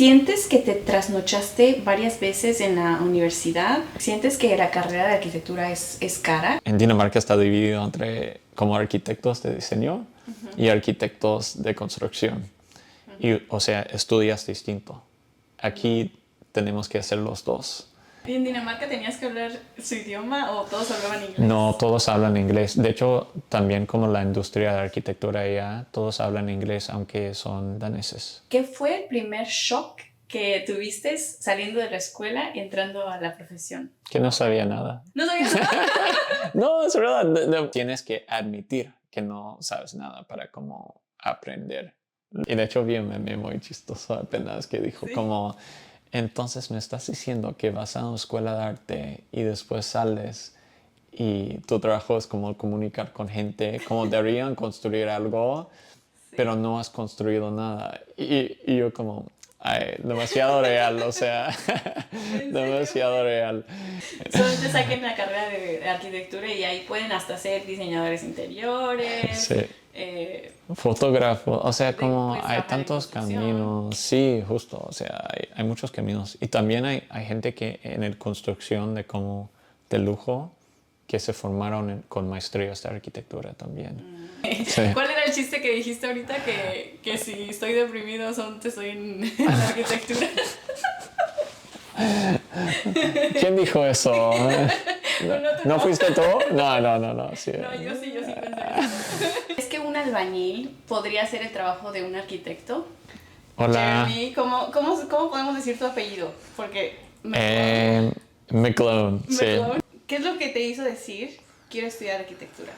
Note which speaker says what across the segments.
Speaker 1: ¿Sientes que te trasnochaste varias veces en la universidad? ¿Sientes que la carrera de arquitectura es cara?
Speaker 2: En Dinamarca está dividido entre como arquitectos de diseño y arquitectos de construcción. Y, o sea, estudias distinto. Aquí tenemos que hacer los dos.
Speaker 1: ¿Y en Dinamarca tenías que hablar su idioma o todos hablaban inglés?
Speaker 2: No, todos hablan inglés. De hecho, también como la industria de arquitectura allá, todos hablan inglés, aunque son daneses.
Speaker 1: ¿Qué fue el primer shock que tuviste saliendo de la escuela y entrando a la profesión?
Speaker 2: Que no sabía nada.
Speaker 1: ¿No sabías nada?
Speaker 2: No, es verdad. Tienes que admitir que no sabes nada para como aprender. Y de hecho vi un meme muy chistoso apenas que dijo
Speaker 1: ¿Sí?
Speaker 2: como... Entonces me estás diciendo que vas a una escuela de arte y después sales y tu trabajo es como comunicar con gente, como deberían construir algo,
Speaker 1: Sí.
Speaker 2: pero no has construido nada. Y yo como, ay, demasiado real, o sea, demasiado real.
Speaker 1: Solo te saquen la carrera de arquitectura y ahí pueden hasta ser diseñadores interiores.
Speaker 2: Sí. Fotógrafo, o sea, como
Speaker 1: puedes
Speaker 2: hay
Speaker 1: trabajar en
Speaker 2: tantos
Speaker 1: construcción.
Speaker 2: caminos, sí, justo, o sea, hay muchos caminos. Y también hay gente que en el construcción de como de lujo que se formaron con maestrías de arquitectura también. Sí.
Speaker 1: ¿Cuál era el chiste que dijiste ahorita? Que si estoy deprimido estoy en la arquitectura.
Speaker 2: ¿Quién dijo eso? ¿No fuiste tú? No, sí.
Speaker 1: No, yo sí pensé eso. ¿Es que un albañil podría hacer el trabajo de un arquitecto?
Speaker 2: Hola.
Speaker 1: Jeremy, ¿cómo podemos decir tu apellido? Porque...
Speaker 2: McClone, sí.
Speaker 1: ¿Qué es lo que te hizo decir quiero estudiar arquitectura?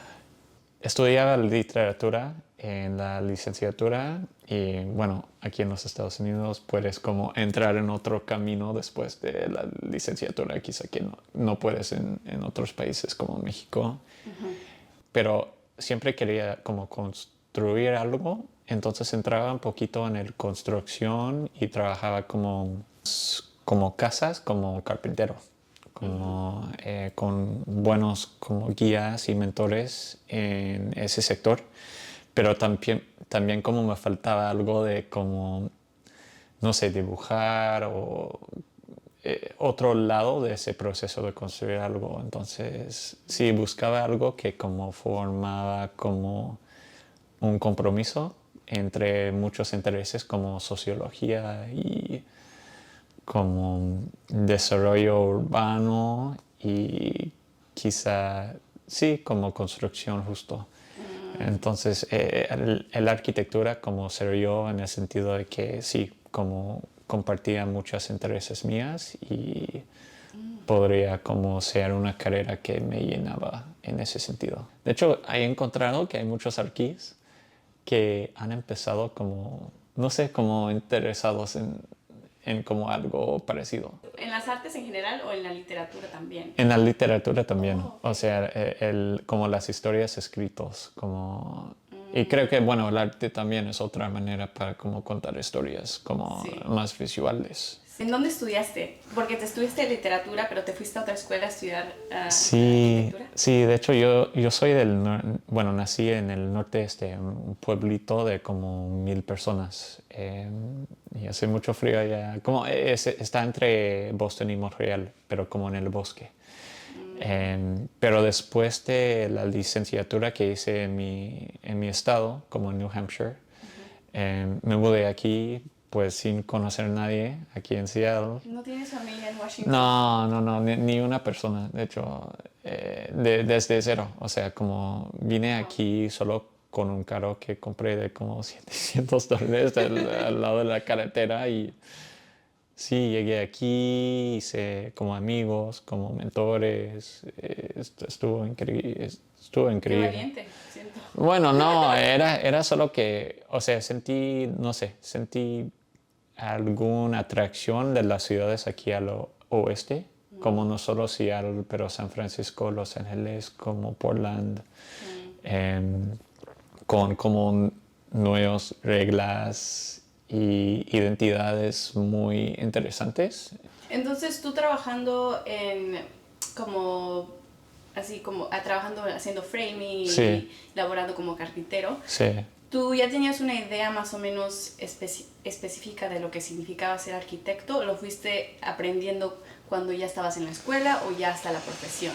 Speaker 2: Estudiaba literatura en la licenciatura y bueno, aquí en los Estados Unidos puedes como entrar en otro camino después de la licenciatura, quizá que no puedes en otros países como México. Pero siempre quería como construir algo, entonces entraba un poquito en el construcción y trabajaba como casas, como carpintero. Como, con buenos como guías y mentores en ese sector, pero también como me faltaba algo de como, no sé, dibujar o otro lado de ese proceso de construir algo. Entonces, sí, buscaba algo que como formaba como un compromiso entre muchos intereses como sociología y como desarrollo urbano y quizá, sí, como construcción justo. Entonces, la arquitectura como se dio en el sentido de que sí, como compartía muchos intereses mías y podría como ser una carrera que me llenaba en ese sentido. De hecho, he encontrado que hay muchos arquis que han empezado como, no sé, como interesados en como algo parecido.
Speaker 1: ¿En las artes en general o en la literatura también?
Speaker 2: En la literatura también,
Speaker 1: Oh,
Speaker 2: o sea, como las historias escritas, como... Y creo que, bueno, el arte también es otra manera para como contar historias, como
Speaker 1: sí.
Speaker 2: más visuales.
Speaker 1: ¿En dónde estudiaste? Porque te estudiaste literatura, pero te fuiste a otra escuela a estudiar
Speaker 2: Sí,
Speaker 1: arquitectura.
Speaker 2: sí, de hecho yo soy bueno, nací en el norte, un pueblito de como 1000 personas y hace mucho frío allá, como está entre Boston y Montreal, pero como en el bosque. Pero después de la licenciatura que hice en mi estado, como en New Hampshire, me mudé aquí pues sin conocer a nadie aquí en Seattle.
Speaker 1: ¿No tienes familia en Washington?
Speaker 2: No, ni una persona, de hecho, desde cero. O sea, como vine aquí solo con un carro que compré de como $700 al lado de la carretera y sí, llegué aquí, hice como amigos, como mentores, estuvo increíble.
Speaker 1: Qué valiente, siento.
Speaker 2: Bueno, no, era solo que, o sea, sentí alguna atracción de las ciudades aquí al oeste, como no solo Seattle, pero San Francisco, Los Ángeles, como Portland, con como nuevas reglas y identidades muy interesantes.
Speaker 1: Entonces, tú trabajando trabajando haciendo framing
Speaker 2: Sí.
Speaker 1: y laborando como carpintero,
Speaker 2: Sí.
Speaker 1: ¿tú ya tenías una idea más o menos específica de lo que significaba ser arquitecto? ¿Lo fuiste aprendiendo cuando ya estabas en la escuela o ya hasta la profesión?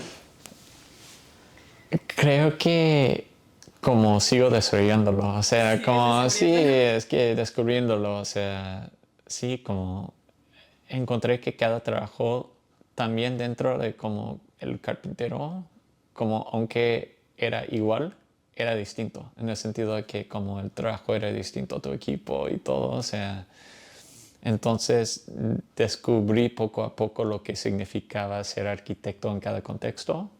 Speaker 2: Creo que como sigo desarrollándolo, o sea,
Speaker 1: Sí,
Speaker 2: como sí,
Speaker 1: descubriendo.
Speaker 2: es que descubriéndolo, o sea, sí, como encontré que cada trabajo también dentro de como el carpintero, como aunque era igual, era distinto, en el sentido de que como el trabajo era distinto, tu equipo y todo, o sea, entonces descubrí poco a poco lo que significaba ser arquitecto en cada contexto.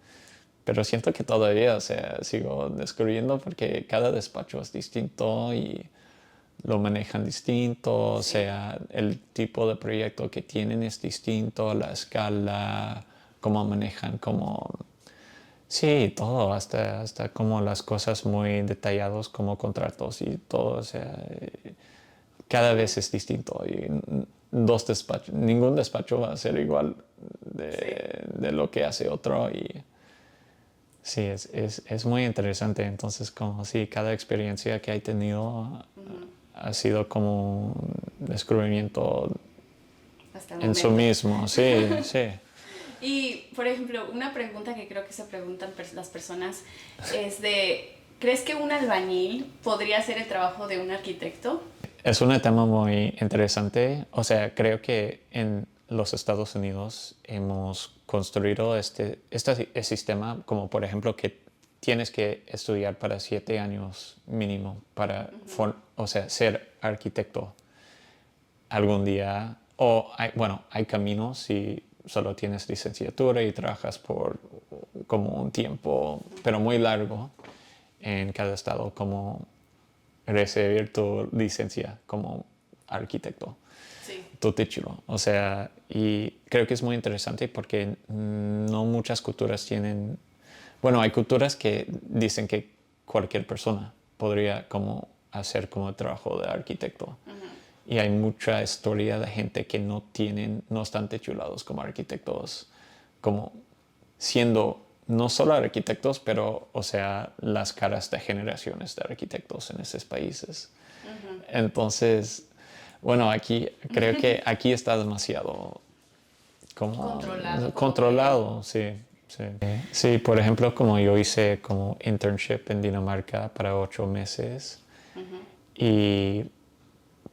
Speaker 2: Pero siento que todavía, o sea, sigo descubriendo porque cada despacho es distinto y lo manejan distinto, o
Speaker 1: Sí.
Speaker 2: sea, el tipo de proyecto que tienen es distinto, la escala, cómo manejan, como, sí, todo, hasta como las cosas muy detallados como contratos y todo, o sea, cada vez es distinto y dos despachos, ningún despacho va a ser igual
Speaker 1: Sí.
Speaker 2: de lo que hace otro y sí, es muy interesante. Entonces, como sí, cada experiencia que he tenido ha sido como un descubrimiento
Speaker 1: Hasta el
Speaker 2: en su
Speaker 1: momento.
Speaker 2: mismo. Sí, sí.
Speaker 1: Y, por ejemplo, una pregunta que creo que se preguntan las personas es de, ¿crees que un albañil podría hacer el trabajo de un arquitecto?
Speaker 2: Es un tema muy interesante. O sea, creo que en los Estados Unidos hemos construido este sistema, como por ejemplo que tienes que estudiar para 7 años mínimo para, o sea, ser arquitecto algún día. O hay, bueno, hay caminos si solo tienes licenciatura y trabajas por como un tiempo, pero muy largo en cada estado, como recibir tu licencia como arquitecto,
Speaker 1: Sí.
Speaker 2: tu título. O sea, y creo que es muy interesante porque no muchas culturas tienen, bueno, hay culturas que dicen que cualquier persona podría como hacer como el trabajo de arquitecto. Y hay mucha historia de gente que no tienen, no están titulados como arquitectos, como siendo no solo arquitectos, pero, o sea, las caras de generaciones de arquitectos en esos países. Entonces, bueno, aquí creo que aquí está demasiado como
Speaker 1: Controlado como que...
Speaker 2: controlado, sí. Sí. Sí, por ejemplo, como yo hice como internship en Dinamarca para 8 meses y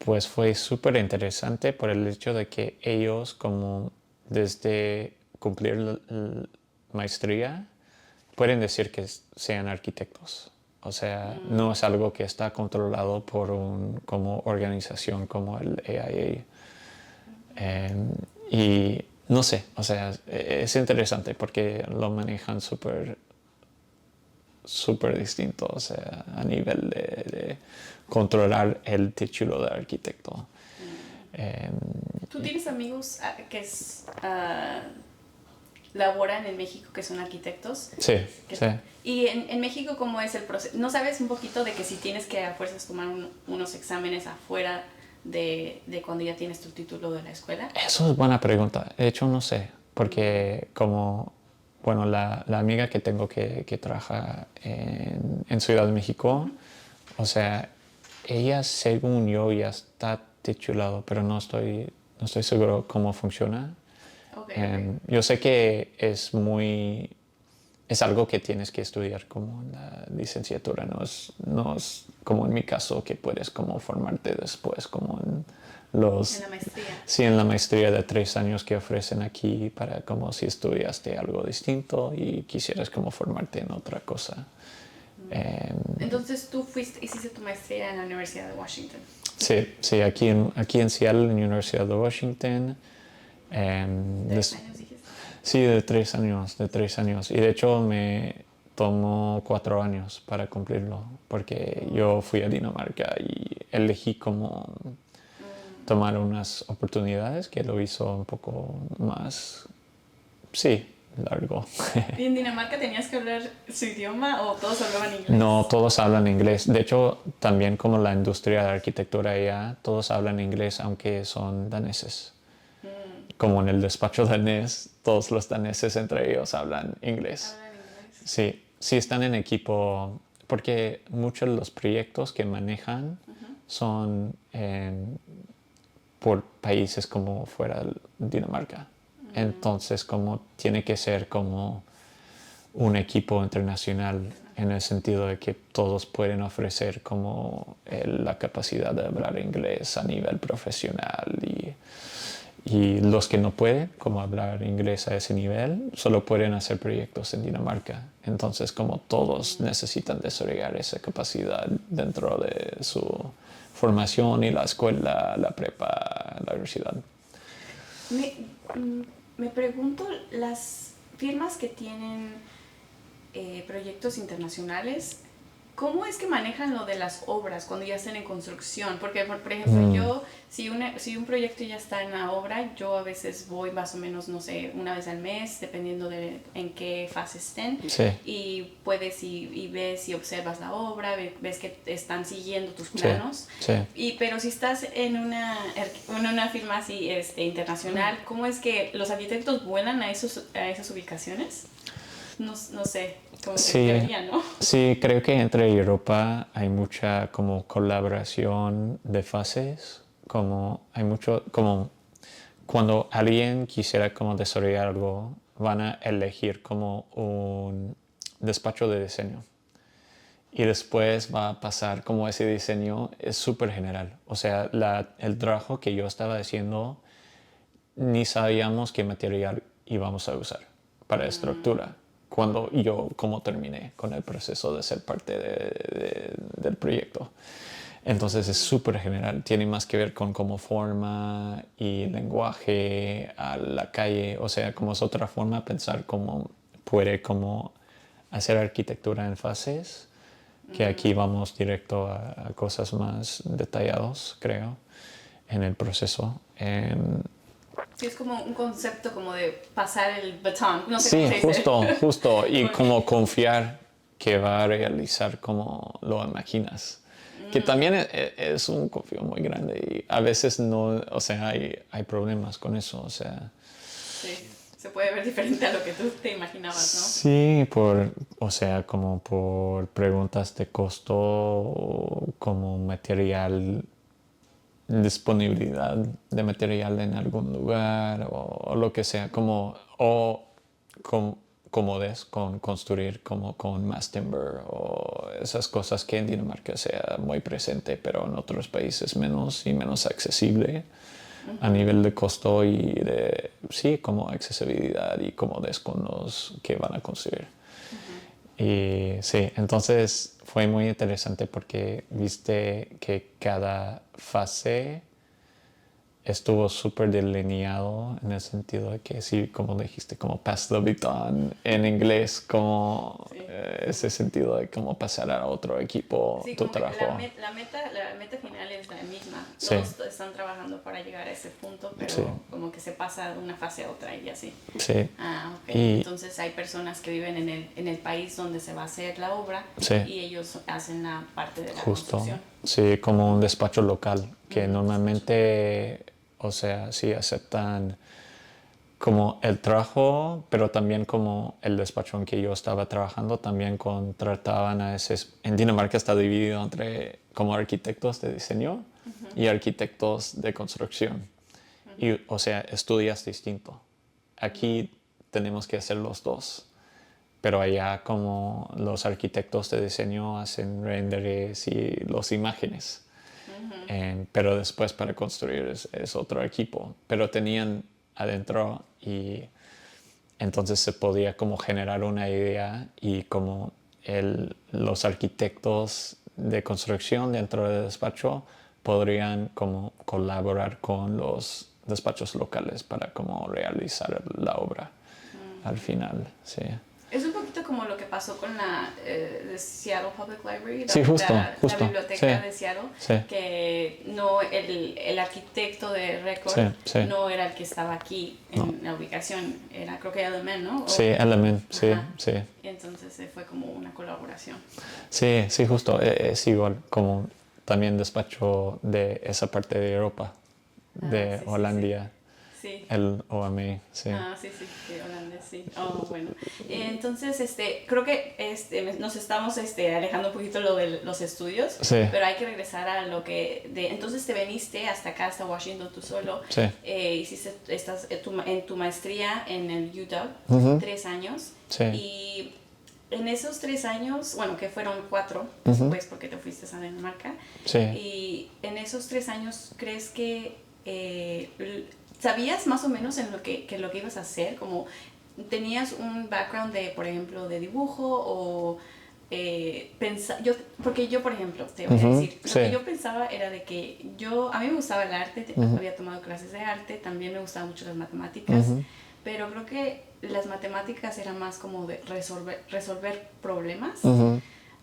Speaker 2: pues fue súper interesante por el hecho de que ellos como desde cumplir la maestría pueden decir que sean arquitectos. O sea, no es algo que está controlado por un como organización como el AIA. Y no sé, o sea, es interesante porque lo manejan súper distinto, o sea, a nivel de controlar el título de arquitecto. Eh,
Speaker 1: ¿Tú tienes amigos laboran en México que son arquitectos?
Speaker 2: sí,
Speaker 1: Que-
Speaker 2: sí.
Speaker 1: y en México, ¿cómo es el proceso? ¿No sabes un poquito de que si tienes que a fuerzas tomar unos exámenes afuera de cuando ya tienes tu título de la escuela?
Speaker 2: Eso es buena pregunta. De hecho, no sé, porque como, bueno, la amiga que tengo que trabaja en Ciudad de México, o sea, ella, según yo, ya está titulado, pero no estoy seguro cómo funciona.
Speaker 1: Ok, ok.
Speaker 2: Yo sé que es algo que tienes que estudiar como en la licenciatura, no es como en mi caso que puedes como formarte después como en
Speaker 1: En la maestría.
Speaker 2: sí, en la maestría de 3 años que ofrecen aquí para como si estudiaste algo distinto y quisieras como formarte en otra cosa. Eh,
Speaker 1: Entonces tú hiciste tu maestría en la Universidad de Washington.
Speaker 2: sí, sí, aquí en Seattle, en la Universidad de Washington.
Speaker 1: 3 años dijiste.
Speaker 2: Sí, de 3 años. Y de hecho me tomó 4 años para cumplirlo, porque yo fui a Dinamarca y elegí como tomar unas oportunidades que lo hizo un poco más, sí, largo.
Speaker 1: ¿Y en Dinamarca tenías que hablar su idioma o todos hablaban
Speaker 2: No
Speaker 1: inglés?
Speaker 2: todos hablan inglés. De hecho, también como la industria de arquitectura allá, todos hablan inglés aunque son daneses. Como en el despacho danés, todos los daneses entre ellos hablan inglés.
Speaker 1: Hablan inglés.
Speaker 2: Sí, sí están en equipo, porque muchos de los proyectos que manejan son por países como fuera de Dinamarca. Entonces como tiene que ser como un equipo internacional en el sentido de que todos pueden ofrecer como la capacidad de hablar inglés a nivel profesional y los que no pueden como hablar inglés a ese nivel solo pueden hacer proyectos en Dinamarca. Entonces como todos necesitan desarrollar esa capacidad dentro de su formación y la escuela, la prepa, la universidad.
Speaker 1: Me, me pregunto, las firmas que tienen proyectos internacionales, ¿cómo es que manejan lo de las obras cuando ya están en construcción? Porque, por ejemplo, yo, si un proyecto ya está en la obra, yo a veces voy más o menos, no sé, una vez al mes, dependiendo de en qué fase estén.
Speaker 2: Sí.
Speaker 1: Y puedes y ves y observas la obra, ves que están siguiendo tus planos.
Speaker 2: Sí.
Speaker 1: Pero si estás en una firma así internacional, ¿cómo es que los arquitectos vuelan a esas ubicaciones? No sé, como que teoría, ¿no?
Speaker 2: Sí, creo que entre Europa hay mucha como colaboración de fases, como hay mucho, como cuando alguien quisiera como desarrollar algo, van a elegir como un despacho de diseño. Y después va a pasar como ese diseño es súper general. O sea, el trabajo que yo estaba haciendo, ni sabíamos qué material íbamos a usar para la estructura cuando yo como terminé con el proceso de ser parte del proyecto. Entonces es súper general, tiene más que ver con cómo forma y lenguaje a la calle, o sea, como es otra forma de pensar cómo puede como hacer arquitectura en fases, que aquí vamos directo a cosas más detalladas, creo, en el proceso.
Speaker 1: Sí, es como un concepto como de pasar el batón, no sé
Speaker 2: Sí,
Speaker 1: cómo se dice.
Speaker 2: justo, y como confiar que va a realizar como lo imaginas. Que también es un confío muy grande y a veces no, o sea, hay problemas con eso, o sea.
Speaker 1: Sí, se puede ver diferente a lo que tú te imaginabas, ¿no?
Speaker 2: Sí, o sea, como por preguntas de costo, como material, disponibilidad de material en algún lugar o lo que sea, como, o cómodes con construir como con mass timber o esas cosas que en Dinamarca sea muy presente, pero en otros países menos y menos accesible a nivel de costo y de, sí, como accesibilidad y cómodes con los que van a construir. Y sí, entonces fue muy interesante porque viste que cada fase estuvo súper delineado en el sentido de que sí, como dijiste, como pass the baton en inglés, como
Speaker 1: Sí.
Speaker 2: Ese sentido de cómo pasar a otro equipo
Speaker 1: Sí,
Speaker 2: tu
Speaker 1: como que
Speaker 2: trabajo.
Speaker 1: la meta final es la misma.
Speaker 2: Sí.
Speaker 1: Todos están trabajando para llegar a ese punto, pero
Speaker 2: Sí.
Speaker 1: como que se pasa de una fase a otra y así.
Speaker 2: Sí.
Speaker 1: Ah, ok.
Speaker 2: Y
Speaker 1: Entonces hay personas que viven en el país donde se va a hacer la obra
Speaker 2: sí,
Speaker 1: y ellos hacen la parte de la
Speaker 2: justo,
Speaker 1: construcción.
Speaker 2: sí, como un despacho local que normalmente, o sea, sí aceptan como el trabajo, pero también como el despacho en que yo estaba trabajando, también contrataban a veces, en Dinamarca está dividido entre como arquitectos de diseño y arquitectos de construcción. Y, o sea, estudias distinto. Aquí tenemos que hacer los dos, pero allá como los arquitectos de diseño hacen renderes y las imágenes. Pero después para construir es otro equipo. Pero tenían adentro y entonces se podía como generar una idea y como los arquitectos de construcción dentro del despacho podrían como colaborar con los despachos locales para como realizar la obra al final, sí.
Speaker 1: Es un poquito como lo que pasó con la de Seattle Public Library,
Speaker 2: Sí, justo.
Speaker 1: la biblioteca
Speaker 2: Sí,
Speaker 1: de Seattle,
Speaker 2: sí.
Speaker 1: que no el arquitecto de récord
Speaker 2: Sí.
Speaker 1: no era el que estaba aquí en la ubicación, era creo que Element, ¿no?
Speaker 2: Sí, Element, sí, sí.
Speaker 1: Y entonces fue como una colaboración.
Speaker 2: Sí, sí, justo. Es igual como también despacho de esa parte de Europa, de
Speaker 1: Sí,
Speaker 2: Holanda.
Speaker 1: sí.
Speaker 2: El OMA, sí.
Speaker 1: Ah, sí, sí, sí, holandés, sí. Oh, bueno. Entonces, creo que nos estamos alejando un poquito lo de los estudios,
Speaker 2: Sí,
Speaker 1: pero hay que regresar a lo que... entonces te veniste hasta acá, hasta Washington, tú solo.
Speaker 2: sí.
Speaker 1: Hiciste, estás en tu maestría en el UW,
Speaker 2: Ujú,
Speaker 1: 3 años.
Speaker 2: sí.
Speaker 1: Y en esos 3 años, bueno, que fueron 4
Speaker 2: Ujú,
Speaker 1: después porque te fuiste a Dinamarca,
Speaker 2: sí.
Speaker 1: y en esos 3 años, ¿crees que sabías más o menos en lo que ibas a hacer? Como tenías un background de, por ejemplo, de dibujo o porque yo, por ejemplo, te voy a
Speaker 2: Ujú,
Speaker 1: decir, lo
Speaker 2: sí.
Speaker 1: que yo pensaba era de que a mí me gustaba el arte,
Speaker 2: Ujú,
Speaker 1: había tomado clases de arte, también me gustaban mucho las matemáticas,
Speaker 2: ujú,
Speaker 1: pero creo que las matemáticas eran más como de resolver problemas.
Speaker 2: ujú,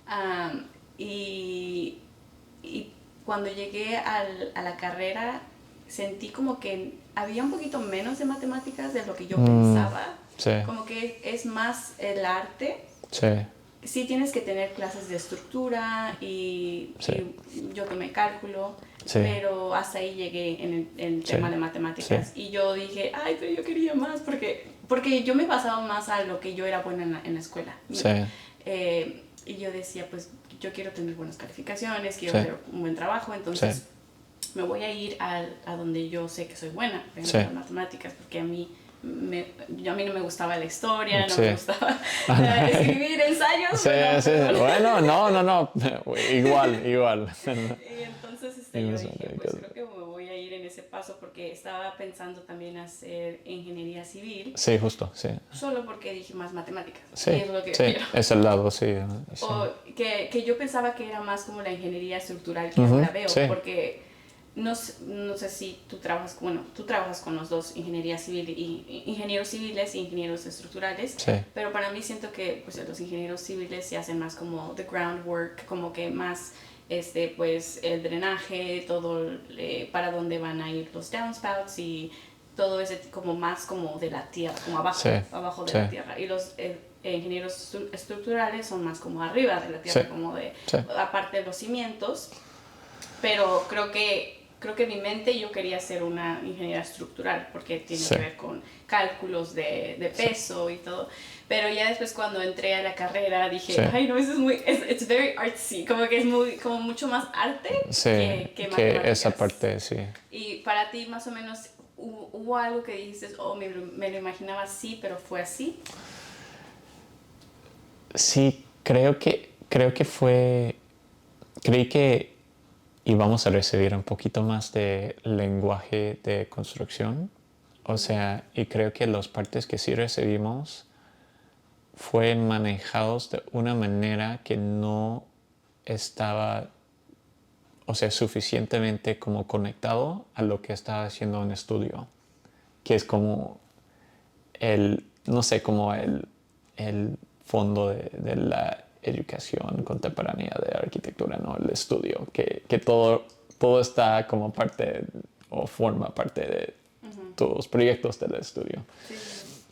Speaker 1: Um, y, y cuando llegué a la carrera sentí como que había un poquito menos de matemáticas de lo que yo pensaba,
Speaker 2: sí,
Speaker 1: como que es más el arte.
Speaker 2: sí,
Speaker 1: Sí tienes que tener clases de estructura
Speaker 2: sí,
Speaker 1: y yo tomé cálculo,
Speaker 2: sí,
Speaker 1: pero hasta ahí llegué en el
Speaker 2: sí,
Speaker 1: tema de
Speaker 2: sí,
Speaker 1: matemáticas y yo dije, ay, pero yo quería más porque yo me basaba más a lo que yo era buena en la escuela.
Speaker 2: sí,
Speaker 1: Y yo decía, pues yo quiero tener buenas calificaciones, quiero
Speaker 2: sí,
Speaker 1: hacer un buen trabajo,
Speaker 2: sí,
Speaker 1: entonces me voy a ir a donde yo sé que soy buena, por
Speaker 2: sí.
Speaker 1: ejemplo, las matemáticas, porque a mí no me gustaba la historia, no
Speaker 2: Sí.
Speaker 1: me gustaba escribir ensayos,
Speaker 2: Sí,
Speaker 1: bueno,
Speaker 2: sí.
Speaker 1: perdón.
Speaker 2: Bueno, no. Igual.
Speaker 1: Y entonces yo dije, pues creo que me voy a ir en ese paso porque estaba pensando también hacer ingeniería civil,
Speaker 2: Sí, justo, sí.
Speaker 1: solo porque dije más matemáticas, y
Speaker 2: Sí,
Speaker 1: es lo que yo
Speaker 2: sí,
Speaker 1: quiero.
Speaker 2: es el lado, sí. Sí.
Speaker 1: O que yo pensaba que era más como la ingeniería estructural que
Speaker 2: Ujú,
Speaker 1: ahora veo,
Speaker 2: sí,
Speaker 1: porque no sé si tú trabajas con los dos, ingeniería civil y ingenieros civiles e ingenieros estructurales,
Speaker 2: sí,
Speaker 1: pero para mí siento que pues, los ingenieros civiles se hacen más como the groundwork, como que más pues el drenaje, todo para dónde van a ir los downspouts y todo ese como más como de la tierra, como
Speaker 2: sí,
Speaker 1: abajo de
Speaker 2: sí,
Speaker 1: la tierra. Y los ingenieros estructurales son más como arriba de la
Speaker 2: sí,
Speaker 1: tierra, como de
Speaker 2: sí,
Speaker 1: aparte de los cimientos, pero creo que en mi mente yo quería ser una ingeniera estructural porque tiene
Speaker 2: sí,
Speaker 1: que ver con cálculos de peso y todo. Pero ya después cuando entré a la carrera
Speaker 2: sí,
Speaker 1: dije, ay no, eso es muy, it's very artsy, como que es como mucho más arte
Speaker 2: sí,
Speaker 1: que
Speaker 2: que esa
Speaker 1: matemáticas.
Speaker 2: parte, sí.
Speaker 1: Y para ti más o menos hubo algo que dijiste, oh, me lo imaginaba así, pero fue así.
Speaker 2: Sí, creí que íbamos a recibir un poquito más de lenguaje de construcción. O sea, y creo que las partes que sí recibimos fueron manejados de una manera que no estaba, o sea, suficientemente como conectado a lo que estaba haciendo en estudio, que es como no sé, como el fondo de la educación contemporánea de arquitectura, ¿no? El estudio, que todo está como parte o forma parte de tus proyectos del estudio.
Speaker 1: Sí, sí,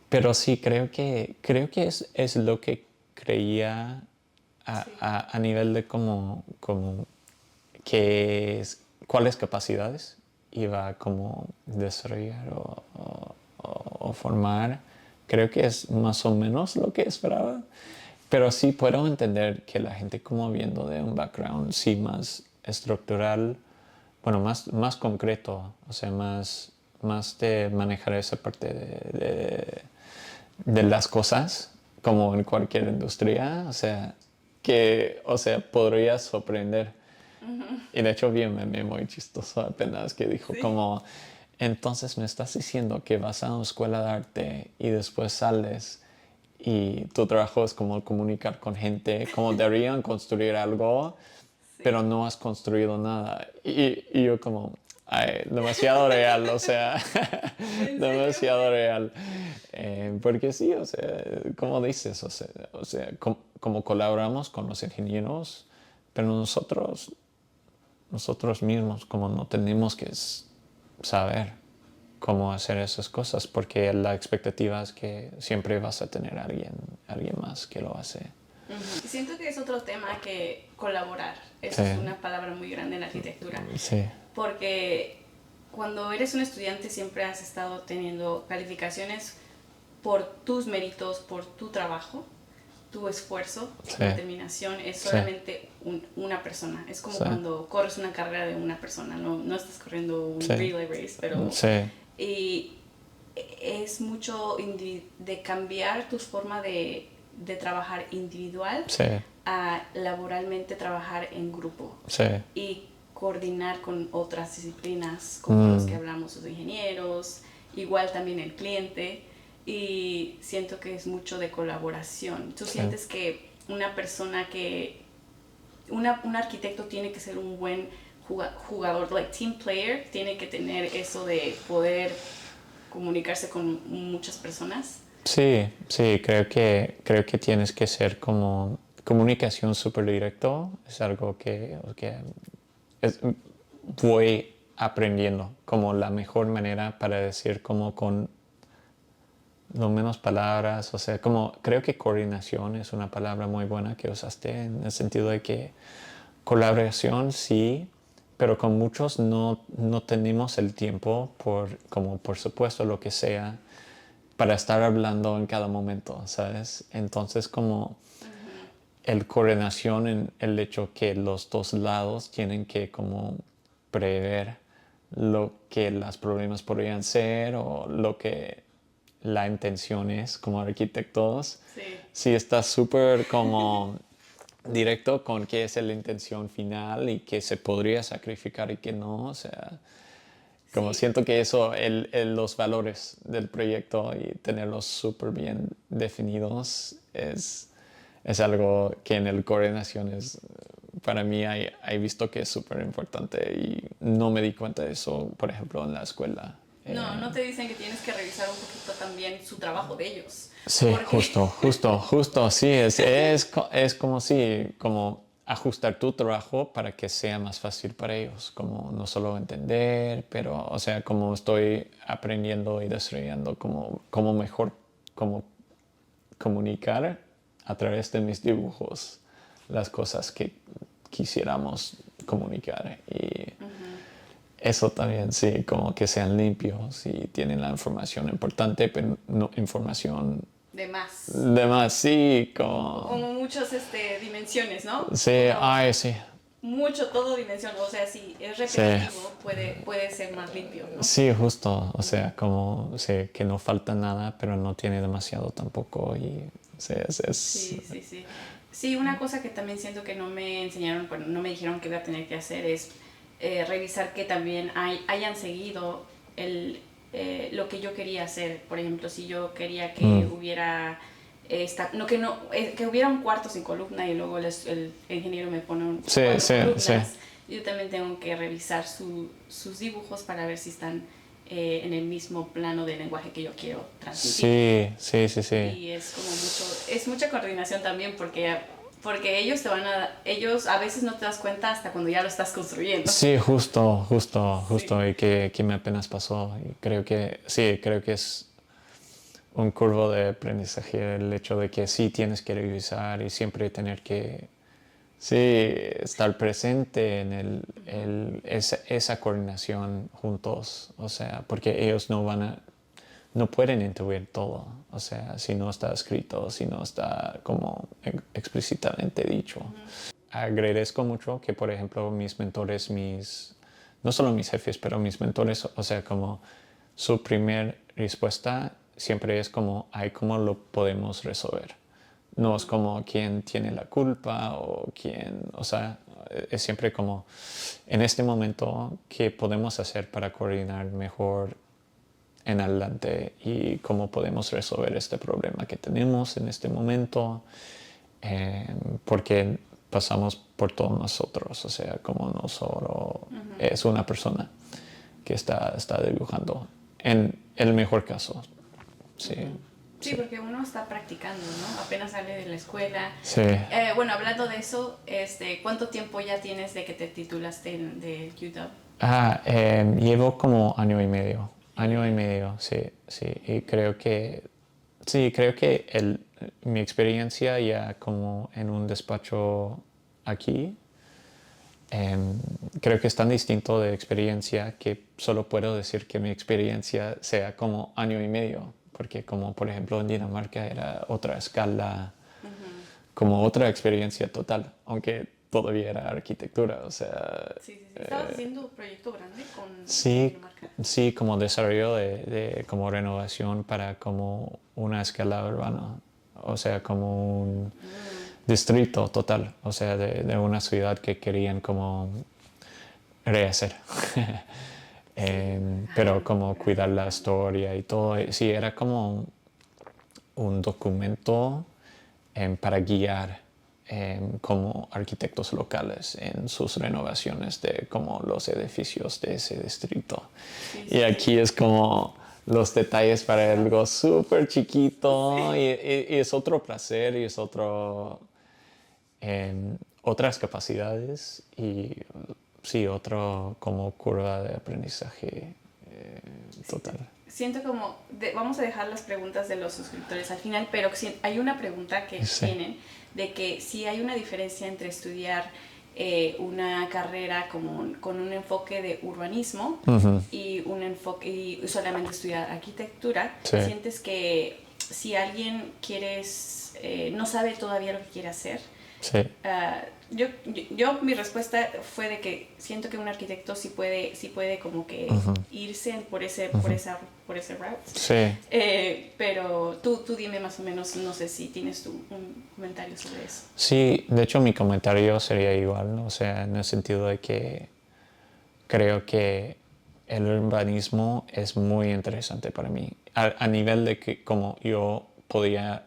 Speaker 2: Pero sí, creo que es lo que creía
Speaker 1: sí.
Speaker 2: a nivel de como cuáles capacidades iba a como desarrollar o formar. Creo que es más o menos lo que esperaba. Pero sí puedo entender que la gente como viendo de un background sí más estructural, bueno, más concreto, o sea, más de manejar esa parte de las cosas, como en cualquier industria, o sea, podría sorprender. Y de hecho vi un meme muy chistoso apenas que dijo
Speaker 1: Sí.
Speaker 2: como, entonces me estás diciendo que vas a una escuela de arte y después sales y tu trabajo es como comunicar con gente, como deberían construir algo, pero
Speaker 1: Sí.
Speaker 2: no has construido nada. Y yo como, ay, demasiado real, o sea,
Speaker 1: ¿En serio?
Speaker 2: demasiado real. Porque sí, o sea, como dices, o sea como colaboramos con los ingenieros, pero nosotros mismos como no tenemos que saber cómo hacer esas cosas porque la expectativa es que siempre vas a tener alguien más que lo hace.
Speaker 1: Siento que es otro tema que colaborar.
Speaker 2: Sí,
Speaker 1: Eso es una palabra muy grande en la arquitectura.
Speaker 2: sí,
Speaker 1: Porque cuando eres un estudiante siempre has estado teniendo calificaciones por tus méritos, por tu trabajo, tu esfuerzo, tu
Speaker 2: Sí.
Speaker 1: determinación, es
Speaker 2: Sí.
Speaker 1: solamente una persona. Es como
Speaker 2: Sí.
Speaker 1: cuando corres una carrera de una persona, no estás corriendo un
Speaker 2: Sí.
Speaker 1: relay race, pero...
Speaker 2: Sí.
Speaker 1: Y es mucho de cambiar tu forma de trabajar individual
Speaker 2: Sí.
Speaker 1: a laboralmente trabajar en grupo
Speaker 2: Sí.
Speaker 1: y coordinar con otras disciplinas como los que hablamos, los ingenieros, igual también el cliente, y siento que es mucho de colaboración. ¿Tú
Speaker 2: Sí.
Speaker 1: sientes que una persona que un arquitecto tiene que ser un buen jugador, like team player, tiene que tener eso de poder comunicarse con muchas personas?
Speaker 2: Sí, sí, creo que tienes que ser como comunicación súper directo. Es algo que voy aprendiendo como la mejor manera para decir como con lo menos palabras. O sea, como creo que coordinación es una palabra muy buena que usaste en el sentido de que colaboración sí, pero con muchos no tenemos el tiempo como por supuesto lo que sea para estar hablando en cada momento, ¿sabes? Entonces como el coordinación en el hecho que los dos lados tienen que como prever lo que los problemas podrían ser o lo que la intención es como arquitectos.
Speaker 1: Sí.
Speaker 2: Sí, está súper como directo con qué es la intención final y qué se podría sacrificar y qué no, o sea, como
Speaker 1: Sí.
Speaker 2: siento que eso, los valores del proyecto y tenerlos súper bien definidos es algo que en el coordinación es, para mí he visto que es súper importante y no me di cuenta de eso, por ejemplo, en la escuela.
Speaker 1: No te dicen que tienes que revisar un poquito también su trabajo de ellos.
Speaker 2: Sí,
Speaker 1: Porque
Speaker 2: justo, sí, es como si, como ajustar tu trabajo para que sea más fácil para ellos, como no solo entender, pero, o sea, como estoy aprendiendo y desarrollando como mejor, como comunicar a través de mis dibujos las cosas que quisiéramos comunicar y eso también, sí, como que sean limpios y tienen la información importante, pero no información
Speaker 1: de más.
Speaker 2: de más, sí, como...
Speaker 1: Como muchas dimensiones, ¿no?
Speaker 2: Sí,
Speaker 1: Como
Speaker 2: ay, sí,
Speaker 1: mucho, todo dimensión. O sea, si es
Speaker 2: sí,
Speaker 1: repetitivo, puede ser más limpio, ¿no?
Speaker 2: sí, justo, o sea, como, sí, que no falta nada, pero no tiene demasiado tampoco y sí,
Speaker 1: Sí. Sí, una cosa que también siento que no me enseñaron, bueno, no me dijeron que iba a tener que hacer es revisar que también hayan seguido lo que yo quería hacer. Por ejemplo, si yo quería que hubiera que hubiera un cuarto sin columna y luego el ingeniero me pone
Speaker 2: sí,
Speaker 1: cuatro
Speaker 2: sí, sí.
Speaker 1: columnas, yo también tengo que revisar sus dibujos para ver si están en el mismo plano de lenguaje que yo quiero transmitir.
Speaker 2: Sí.
Speaker 1: Y es mucha coordinación también porque ellos a veces no te das cuenta hasta cuando ya lo estás construyendo.
Speaker 2: Sí, justo,
Speaker 1: Sí.
Speaker 2: y que me apenas pasó. Y creo que es un curvo de aprendizaje el hecho de que sí tienes que revisar y siempre tener que, sí, estar presente en esa coordinación juntos. O sea, porque ellos no pueden intuir todo. O sea, si no está escrito, si no está como explícitamente dicho. Agradezco mucho que, por ejemplo, mis mentores, no solo mis jefes, pero mis mentores, o sea, como su primer respuesta siempre es como, ay, ¿cómo lo podemos resolver? No es como quién tiene la culpa o quién, o sea, es siempre como, en este momento, ¿qué podemos hacer para coordinar mejor en adelante y cómo podemos resolver este problema que tenemos en este momento? Porque pasamos por todos nosotros, o sea, como no solo es una persona que está dibujando, en el mejor caso, sí.
Speaker 1: Sí, porque uno está practicando, ¿no? Apenas sale de la escuela.
Speaker 2: Sí.
Speaker 1: Bueno, hablando de eso, ¿cuánto tiempo ya tienes de que te titulaste de UW?
Speaker 2: Llevo como año y medio, sí, y creo que mi experiencia ya como en un despacho aquí creo que es tan distinto de experiencia que solo puedo decir que mi experiencia sea como año y medio, porque como por ejemplo en Dinamarca era otra escala, como otra experiencia total, aunque todavía era arquitectura, o sea...
Speaker 1: Sí, sí, sí. ¿Estabas haciendo un proyecto grande con
Speaker 2: Sí,
Speaker 1: Dinamarca?
Speaker 2: sí, como desarrollo de como renovación para como una escala urbana, o sea, como un distrito total, o sea, de una ciudad que querían como rehacer.
Speaker 1: Sí.
Speaker 2: Pero como cuidar la historia y todo, sí, era como un documento para guiar como arquitectos locales en sus renovaciones de como los edificios de ese distrito.
Speaker 1: Sí,
Speaker 2: Y
Speaker 1: sí, sí.
Speaker 2: aquí es como los detalles para algo súper chiquito y es otro placer y es otras capacidades y sí, otro como curva de aprendizaje
Speaker 1: Sí,
Speaker 2: total.
Speaker 1: siento como, vamos a dejar las preguntas de los suscriptores al final, pero hay una pregunta que
Speaker 2: Sí.
Speaker 1: tienen de que si hay una diferencia entre estudiar una carrera como, con un enfoque de urbanismo y un enfoque y solamente estudiar arquitectura,
Speaker 2: Sí.
Speaker 1: sientes que si alguien no sabe todavía lo que quiere hacer,
Speaker 2: Sí.
Speaker 1: Mi respuesta fue de que siento que un arquitecto sí puede como que irse por ese route.
Speaker 2: Sí.
Speaker 1: Pero tú dime más o menos, no sé si tienes tú un comentario sobre eso.
Speaker 2: Sí, de hecho mi comentario sería igual, ¿no? O sea, en el sentido de que creo que el urbanismo es muy interesante para mí, a nivel de que como yo podía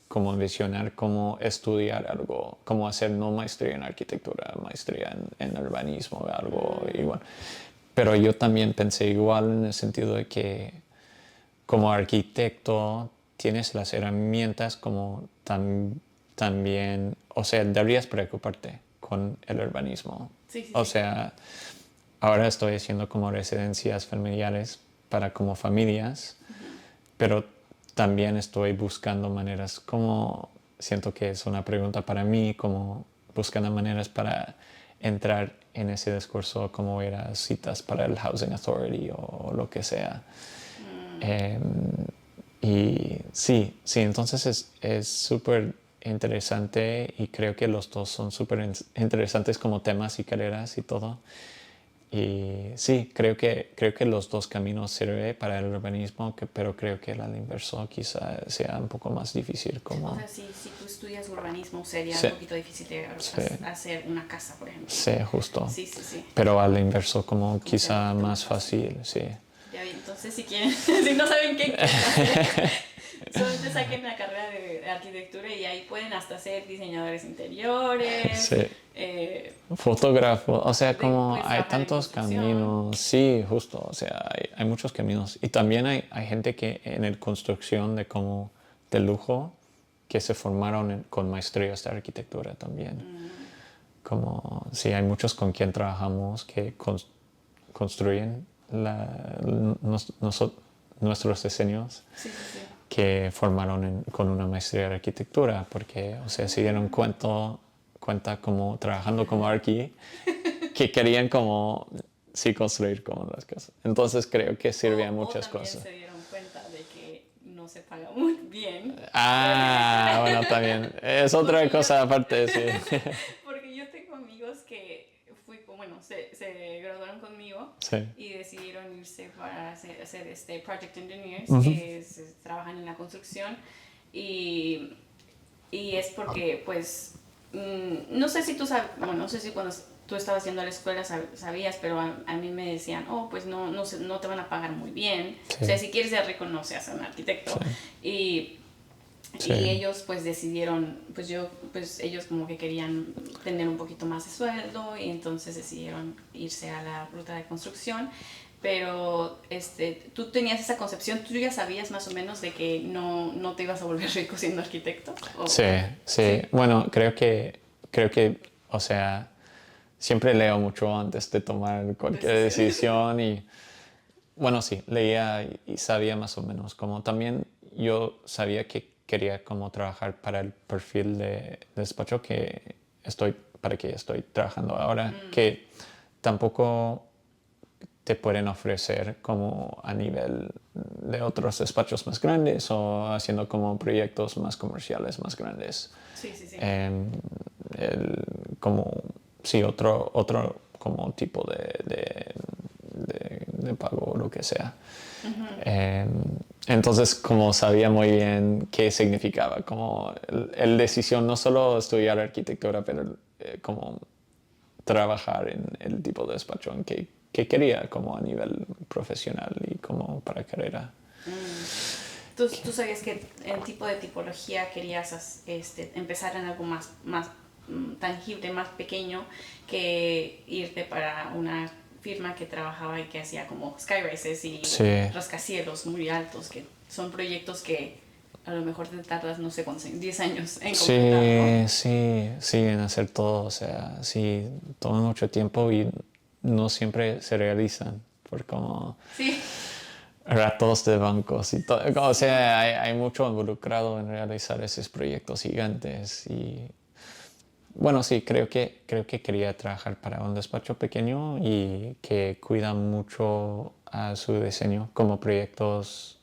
Speaker 2: como visionar cómo estudiar algo, cómo hacer no maestría en arquitectura, maestría en urbanismo, algo igual. Pero yo también pensé igual en el sentido de que como arquitecto tienes las herramientas como también, o sea, deberías preocuparte con el urbanismo.
Speaker 1: Sí, sí,
Speaker 2: O
Speaker 1: sí.
Speaker 2: sea, ahora estoy haciendo como residencias familiares para como familias, pero también estoy buscando maneras, como siento que es una pregunta para mí, como buscando maneras para entrar en ese discurso, como ir a citas para el Housing Authority o lo que sea. Eh, y sí, sí, entonces es súper interesante y creo que los dos son súper interesantes como temas y carreras y todo. Y sí, creo que los dos caminos sirven para el urbanismo, pero creo que el inverso quizá sea un poco más difícil.
Speaker 1: O
Speaker 2: Como,
Speaker 1: sea, si tú estudias urbanismo sería
Speaker 2: sí,
Speaker 1: un poquito difícil de
Speaker 2: sí,
Speaker 1: hacer una casa, por ejemplo.
Speaker 2: sí, justo.
Speaker 1: Sí, sí, sí.
Speaker 2: Pero al inverso como
Speaker 1: Como sea un
Speaker 2: quizá
Speaker 1: poquito
Speaker 2: más
Speaker 1: más fácil.
Speaker 2: fácil, sí.
Speaker 1: Ya vi, entonces si quieren, si no saben qué quieren hacer, solamente saquen la carrera de arquitectura y ahí pueden hasta ser diseñadores interiores,
Speaker 2: Sí. Fotógrafo, o sea, como
Speaker 1: puedes
Speaker 2: hay
Speaker 1: trabajar en
Speaker 2: tantos
Speaker 1: construcción.
Speaker 2: caminos, sí, justo, o sea, hay muchos caminos. Y también hay gente que en el construcción de como de lujo que se formaron con maestrías de arquitectura también. Como, sí, hay muchos con quien trabajamos que construyen nuestros diseños
Speaker 1: Sí, sí, sí.
Speaker 2: que formaron con una maestría de arquitectura, porque, o sea, se dieron cuenta como trabajando como arqui, que querían como, sí, construir como las casas. Entonces creo que sirve a
Speaker 1: O
Speaker 2: muchas
Speaker 1: también
Speaker 2: cosas.
Speaker 1: se dieron cuenta de que no se paga muy bien.
Speaker 2: Ah, bueno, también. Es otra
Speaker 1: Porque yo,
Speaker 2: cosa aparte, sí.
Speaker 1: porque yo tengo amigos que se graduaron conmigo
Speaker 2: Sí.
Speaker 1: y decidieron irse para hacer project engineers,
Speaker 2: Ujú.
Speaker 1: trabajan en la construcción y, y es porque pues no sé si tú sabes, bueno, no sé si cuando tú estabas yendo a la escuela sabías, pero a mí me decían, oh, pues no te van a pagar muy bien, o sea,
Speaker 2: Sí.
Speaker 1: si quieres ser rico no seas un arquitecto.
Speaker 2: Sí.
Speaker 1: Y
Speaker 2: Sí.
Speaker 1: y ellos pues decidieron, pues ellos como que querían tener un poquito más de sueldo y entonces decidieron irse a la ruta de construcción. Pero tú tenías esa concepción, tú ya sabías más o menos de que no te ibas a volver rico siendo arquitecto.
Speaker 2: Sí, sí.
Speaker 1: Sí.
Speaker 2: Bueno, o sea, siempre leo mucho antes de tomar cualquier
Speaker 1: Decisiones.
Speaker 2: decisión y, bueno, sí, leía y sabía más o menos. Como también yo sabía que quería como trabajar para el perfil de despacho que estoy para que estoy trabajando ahora, que tampoco te pueden ofrecer como a nivel de otros despachos más grandes o haciendo como proyectos más comerciales más grandes.
Speaker 1: Sí, sí, sí.
Speaker 2: Como, sí, otro como tipo de pago o lo que sea. Entonces, como sabía muy bien qué significaba, como el decisión no solo estudiar arquitectura, pero como trabajar en el tipo de despacho en que quería como a nivel profesional y como para carrera.
Speaker 1: Tú sabías que el tipo de tipología querías empezar en algo más tangible, más pequeño, que irte para una firma que trabajaba y que hacía como skyrises y
Speaker 2: Sí.
Speaker 1: rascacielos muy altos, que son proyectos que a lo mejor te tardas, no sé cuántos, 10 años en completar, ¿no?
Speaker 2: Sí, en hacer todo, o sea, sí, toma mucho tiempo y no siempre se realizan, por como
Speaker 1: Sí.
Speaker 2: ratos de bancos y todo, o sea, hay mucho involucrado en realizar esos proyectos gigantes y bueno, sí, creo que quería trabajar para un despacho pequeño y que cuida mucho a su diseño como proyectos,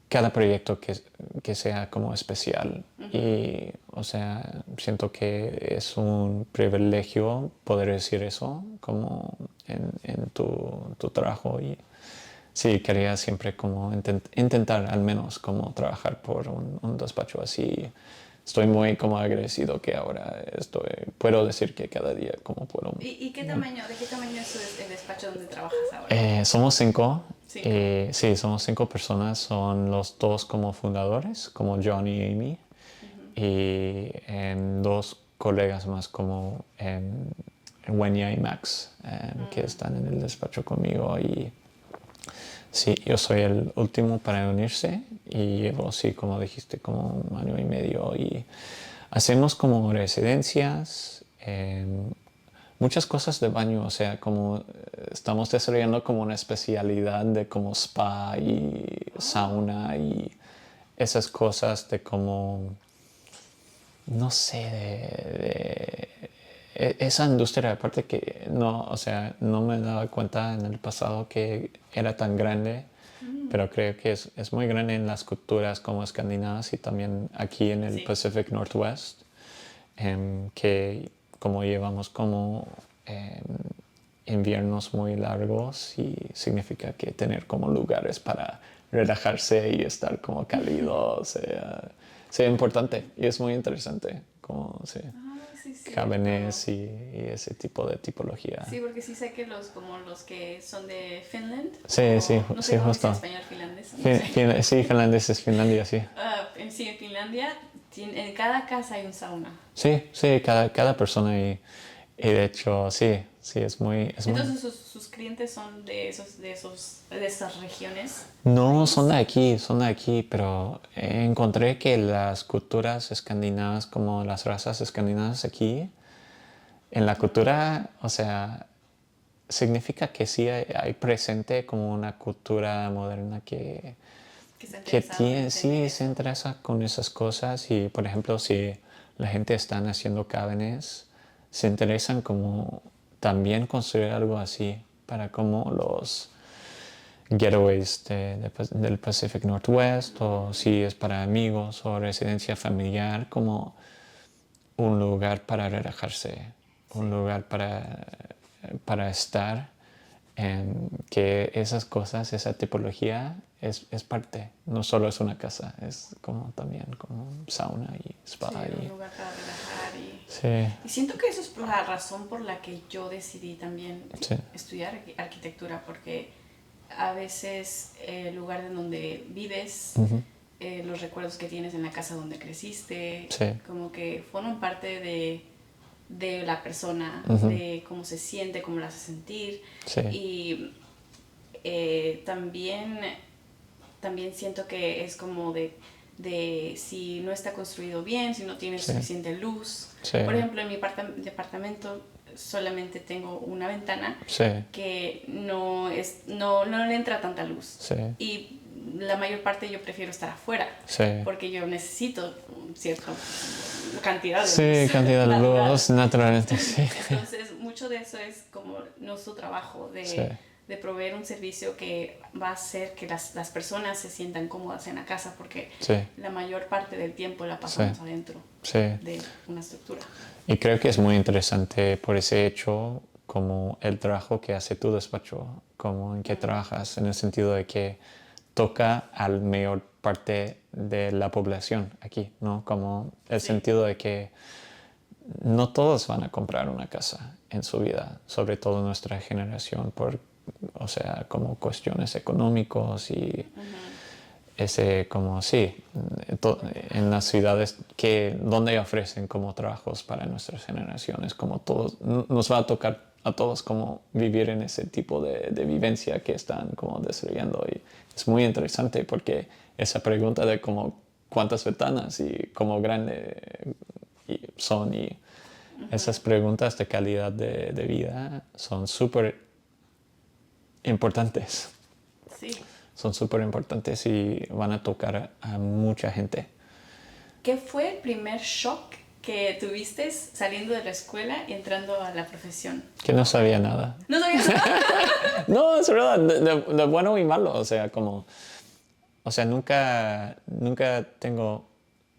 Speaker 2: cada proyecto que sea como especial. Y, o sea, siento que es un privilegio poder decir eso como en tu trabajo. Y sí, quería siempre como intentar al menos como trabajar por un despacho así. Estoy muy como agradecido que ahora puedo decir que cada día como puedo.
Speaker 1: ¿Y de qué tamaño es el despacho donde trabajas ahora?
Speaker 2: Somos 5.
Speaker 1: 5.
Speaker 2: Sí, somos 5 personas. Son los 2 como fundadores, como John y Amy. Y 2 colegas más como Wenya y Max, que están en el despacho conmigo. Y sí, yo soy el último para unirse y llevo, sí, como dijiste, como 1 año y medio. Y hacemos como residencias, muchas cosas de baño, o sea, como estamos desarrollando como una especialidad de como spa y sauna y esas cosas de como, no sé, esa industria, aparte que no, o sea, no me daba cuenta en el pasado que era tan grande, pero creo que es muy grande en las culturas como escandinavas y también aquí en el
Speaker 1: Sí.
Speaker 2: Pacific Northwest, que como llevamos como inviernos muy largos y significa que tener como lugares para relajarse y estar como cálido sea importante y es muy interesante como sí,
Speaker 1: Ah, sí, cierto.
Speaker 2: jóvenes y ese tipo de tipología.
Speaker 1: Sí, porque sí sé que como los que son de Finland,
Speaker 2: Sí,
Speaker 1: o no sé
Speaker 2: sí,
Speaker 1: cómo dice en
Speaker 2: justo.
Speaker 1: español finlandés, no sé.
Speaker 2: Sí, finlandés es Finlandia, sí.
Speaker 1: Sí, en Finlandia, en cada casa hay un sauna.
Speaker 2: Sí, cada persona y de hecho, sí, es muy.
Speaker 1: Entonces sus clientes son de esas regiones del
Speaker 2: No,
Speaker 1: país.
Speaker 2: son de aquí, pero encontré que las culturas escandinavas, como las razas escandinavas aquí, en la cultura, o sea, significa que sí hay presente como una cultura moderna
Speaker 1: Que está
Speaker 2: que
Speaker 1: interesado en
Speaker 2: tiene,
Speaker 1: tener
Speaker 2: sí se
Speaker 1: eso.
Speaker 2: interesa con esas cosas y, por ejemplo, si la gente está haciendo cabanes, se interesan como también construir algo así para como los getaways del Pacific Northwest o si es para amigos o residencia familiar, como un lugar para relajarse,
Speaker 1: Sí.
Speaker 2: un lugar para estar, que esas cosas, esa tipología es parte, no solo es una casa, es como también como sauna y spa.
Speaker 1: Sí, un lugar para relajar
Speaker 2: Sí,
Speaker 1: y siento que eso es la razón por la que yo decidí también
Speaker 2: sí,
Speaker 1: estudiar arquitectura, porque a veces el lugar en donde vives,
Speaker 2: ujú,
Speaker 1: los recuerdos que tienes en la casa donde creciste,
Speaker 2: sí,
Speaker 1: como que forman parte de la persona,
Speaker 2: ujú,
Speaker 1: de cómo se siente, cómo la hace sentir.
Speaker 2: sí,
Speaker 1: Y también siento que es como de si no está construido bien, si no tiene
Speaker 2: sí,
Speaker 1: suficiente luz.
Speaker 2: sí,
Speaker 1: Por ejemplo, en mi departamento solamente tengo una ventana
Speaker 2: sí,
Speaker 1: que no le entra tanta luz.
Speaker 2: sí,
Speaker 1: Y la mayor parte yo prefiero estar afuera
Speaker 2: sí,
Speaker 1: porque yo necesito cierto cantidad de
Speaker 2: Sí,
Speaker 1: luz
Speaker 2: cantidad de
Speaker 1: natural.
Speaker 2: luz, naturalmente, sí.
Speaker 1: Entonces, mucho de eso es como nuestro trabajo
Speaker 2: Sí,
Speaker 1: de proveer un servicio que va a hacer que las personas se sientan cómodas en la casa, porque
Speaker 2: sí,
Speaker 1: la mayor parte del tiempo la
Speaker 2: sí,
Speaker 1: pasamos adentro
Speaker 2: sí.
Speaker 1: de una estructura.
Speaker 2: Y creo que es muy interesante por ese hecho, como el trabajo que hace tu despacho, como en que trabajas, en el sentido de que toca a la mayor parte de la población aquí, ¿no? Como el
Speaker 1: Sí.
Speaker 2: sentido de que no todos van a comprar una casa en su vida, sobre todo nuestra generación, o sea, como cuestiones económicos y ese como sí, en las ciudades donde ofrecen como trabajos para nuestras generaciones, como todos, nos va a tocar a todos como vivir en ese tipo de vivencia que están como desarrollando y es muy interesante porque esa pregunta de como cuántas ventanas y cómo grande son y esas preguntas de calidad de vida son súper importantes.
Speaker 1: Sí.
Speaker 2: Son súper importantes y van a tocar a mucha gente.
Speaker 1: ¿Qué fue el primer shock que tuviste saliendo de la escuela y entrando a la profesión?
Speaker 2: Que no sabía nada.
Speaker 1: ¿No sabías nada?
Speaker 2: No, es verdad, de bueno y malo, o sea, como, o sea, nunca tengo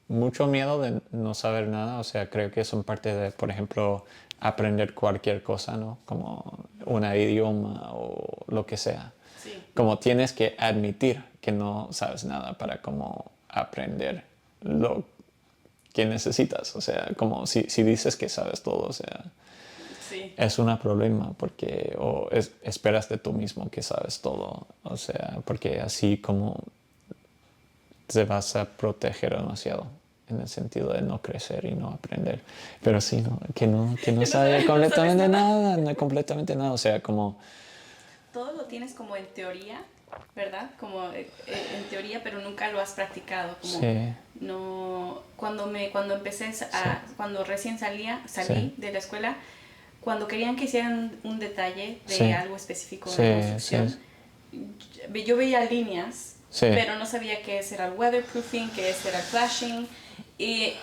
Speaker 2: mucho miedo de no saber nada, o sea, creo que son parte de, por ejemplo, aprender cualquier cosa, ¿no? Como un idioma o lo que sea.
Speaker 1: Sí.
Speaker 2: Como tienes que admitir que no sabes nada para como aprender lo que necesitas, o sea, como si dices que sabes todo, o sea,
Speaker 1: Sí.
Speaker 2: es un problema porque esperas de tú mismo que sabes todo, o sea, porque así como te vas a proteger demasiado en el sentido de no crecer y no aprender. Pero sí, no, que no sabía
Speaker 1: No sabes
Speaker 2: completamente
Speaker 1: nada.
Speaker 2: nada, no, completamente nada, o sea, como...
Speaker 1: Todo lo tienes como en teoría, ¿verdad? Como en teoría, pero nunca lo has practicado. Como
Speaker 2: Sí,
Speaker 1: no, cuando empecé
Speaker 2: sí,
Speaker 1: cuando recién salí
Speaker 2: sí,
Speaker 1: de la escuela, cuando querían que hicieran un detalle de
Speaker 2: sí,
Speaker 1: algo específico en la
Speaker 2: sí,
Speaker 1: construcción, yo veía líneas,
Speaker 2: sí,
Speaker 1: pero no sabía qué era el weatherproofing, qué era el flashing, y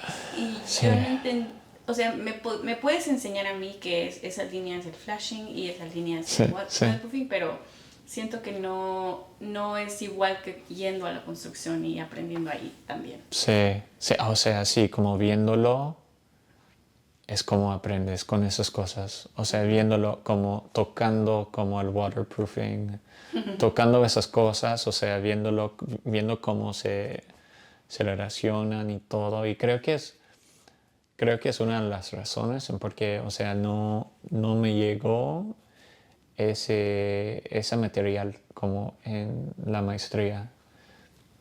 Speaker 2: sí,
Speaker 1: yo no entendía. O sea, me puedes enseñar a mí que esas líneas del flashing y esas líneas
Speaker 2: sí,
Speaker 1: del
Speaker 2: sí,
Speaker 1: weatherproofing, pero siento que no es igual que yendo a la construcción y aprendiendo ahí también.
Speaker 2: sí, sí, o sea, sí, como viéndolo es como aprendes con esas cosas, o sea, viéndolo como tocando como el waterproofing, tocando esas cosas, o sea, viendo cómo se relacionan y todo, y creo que es una de las razones en por qué, o sea, no me llegó ese material como en la maestría,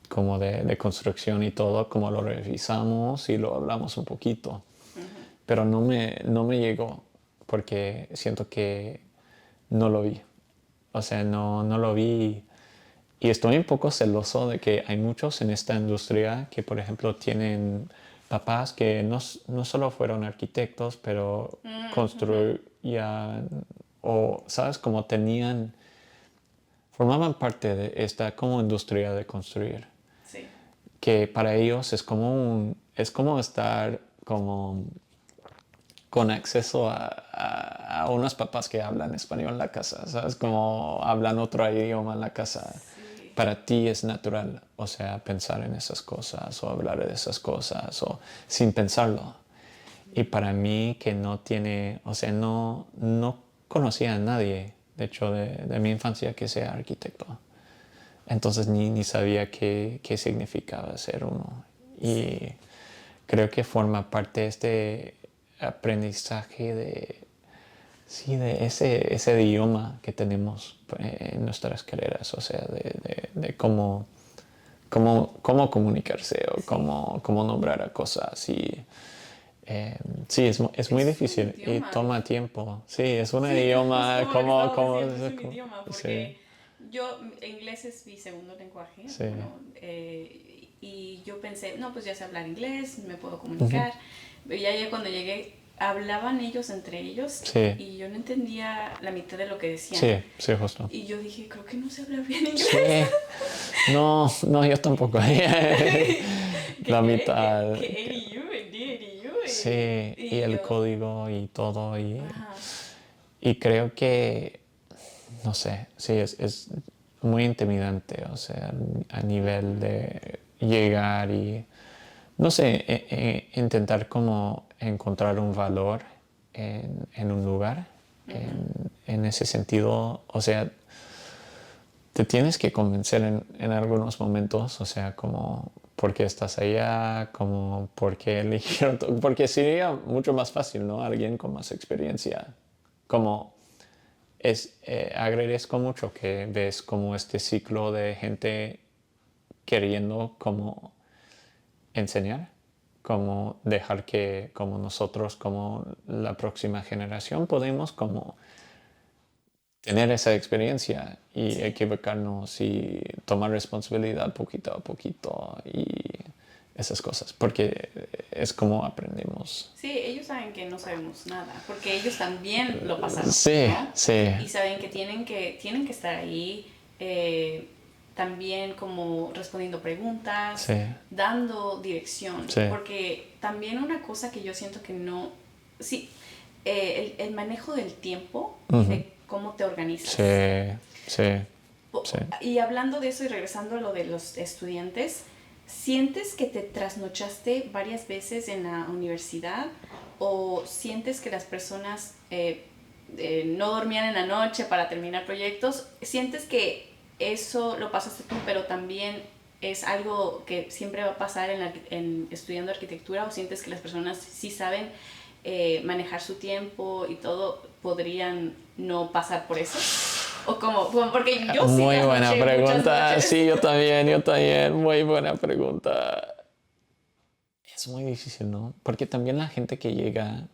Speaker 2: como de construcción y todo, como lo revisamos y lo hablamos un poquito. Pero no me llegó porque siento que no lo vi. O sea, no lo vi. Y estoy un poco celoso de que hay muchos en esta industria que, por ejemplo, tienen papás que no solo fueron arquitectos, pero construían o, ¿sabes? Como formaban parte de esta como industria de construir.
Speaker 1: Sí.
Speaker 2: Que para ellos es como estar como con acceso a unos papás que hablan español en la casa, ¿sabes? Como hablan otro idioma en la casa.
Speaker 1: Sí.
Speaker 2: Para ti es natural, o sea, pensar en esas cosas o hablar de esas cosas o sin pensarlo. Y para mí que no tiene, o sea, no conocía a nadie, de hecho, de mi infancia que sea arquitecto. Entonces ni sabía qué significaba ser uno. Y
Speaker 1: Sí.
Speaker 2: creo que forma parte de este aprendizaje sí, de ese idioma que tenemos en nuestras carreras, o sea, de cómo comunicarse o
Speaker 1: Sí.
Speaker 2: cómo nombrar a cosas. Y sí, es muy
Speaker 1: Es un
Speaker 2: difícil y
Speaker 1: idioma.
Speaker 2: toma tiempo. Sí, es un
Speaker 1: Sí, justo
Speaker 2: idioma
Speaker 1: como lo que estaba diciendo, es un idioma,
Speaker 2: sí,
Speaker 1: porque inglés es mi segundo lenguaje,
Speaker 2: sí.
Speaker 1: bueno, y yo pensé, no, pues ya sé hablar inglés, me puedo
Speaker 2: Ujú.
Speaker 1: comunicar, pero ya cuando llegué, hablaban ellos entre ellos,
Speaker 2: Sí,
Speaker 1: y yo no entendía la mitad de lo que decían,
Speaker 2: sí, sí, justo.
Speaker 1: y yo dije, creo que no sé hablar bien inglés.
Speaker 2: Sí, no, yo tampoco.
Speaker 1: Que
Speaker 2: La mitad.
Speaker 1: que ADU, and DADU,
Speaker 2: Sí, y el
Speaker 1: yo,
Speaker 2: código y todo.
Speaker 1: ajá,
Speaker 2: Y creo que, no sé, sí, es muy intimidante, o sea, a nivel de llegar y, no sé, intentar como encontrar un valor en un lugar. En ese sentido, o sea, te tienes que convencer en algunos momentos, o sea, como por qué estás allá, como por qué eligieron, porque sería mucho más fácil, ¿no? Alguien con más experiencia, como agradezco mucho que ves como este ciclo de gente queriendo como enseñar, como dejar que como nosotros, como la próxima generación, podemos como tener esa experiencia y
Speaker 1: sí.
Speaker 2: equivocarnos y tomar responsabilidad poquito a poquito y esas cosas, porque es como aprendemos.
Speaker 1: Sí, ellos saben que no sabemos nada, porque ellos también lo pasaron,
Speaker 2: Sí,
Speaker 1: ¿no?
Speaker 2: sí,
Speaker 1: Y saben que tienen que estar ahí eh, también como respondiendo preguntas,
Speaker 2: sí,
Speaker 1: dando dirección,
Speaker 2: sí,
Speaker 1: porque también una cosa que yo siento que no, sí, el manejo del tiempo y
Speaker 2: ujú,
Speaker 1: de cómo te organizas.
Speaker 2: sí, sí, sí.
Speaker 1: Y hablando de eso y regresando a lo de los estudiantes, ¿sientes que te trasnochaste varias veces en la universidad o sientes que las personas no dormían en la noche para terminar proyectos? ¿Sientes que eso lo pasaste tú, pero también es algo que siempre va a pasar en estudiando arquitectura o sientes que las personas sí saben manejar su tiempo y todo podrían no pasar por eso? O como, porque yo sí
Speaker 2: Muy buena
Speaker 1: trasnoché muchas
Speaker 2: pregunta.
Speaker 1: noches.
Speaker 2: Sí, yo también. Muy buena pregunta. Es muy difícil, ¿no? Porque también la gente que llega,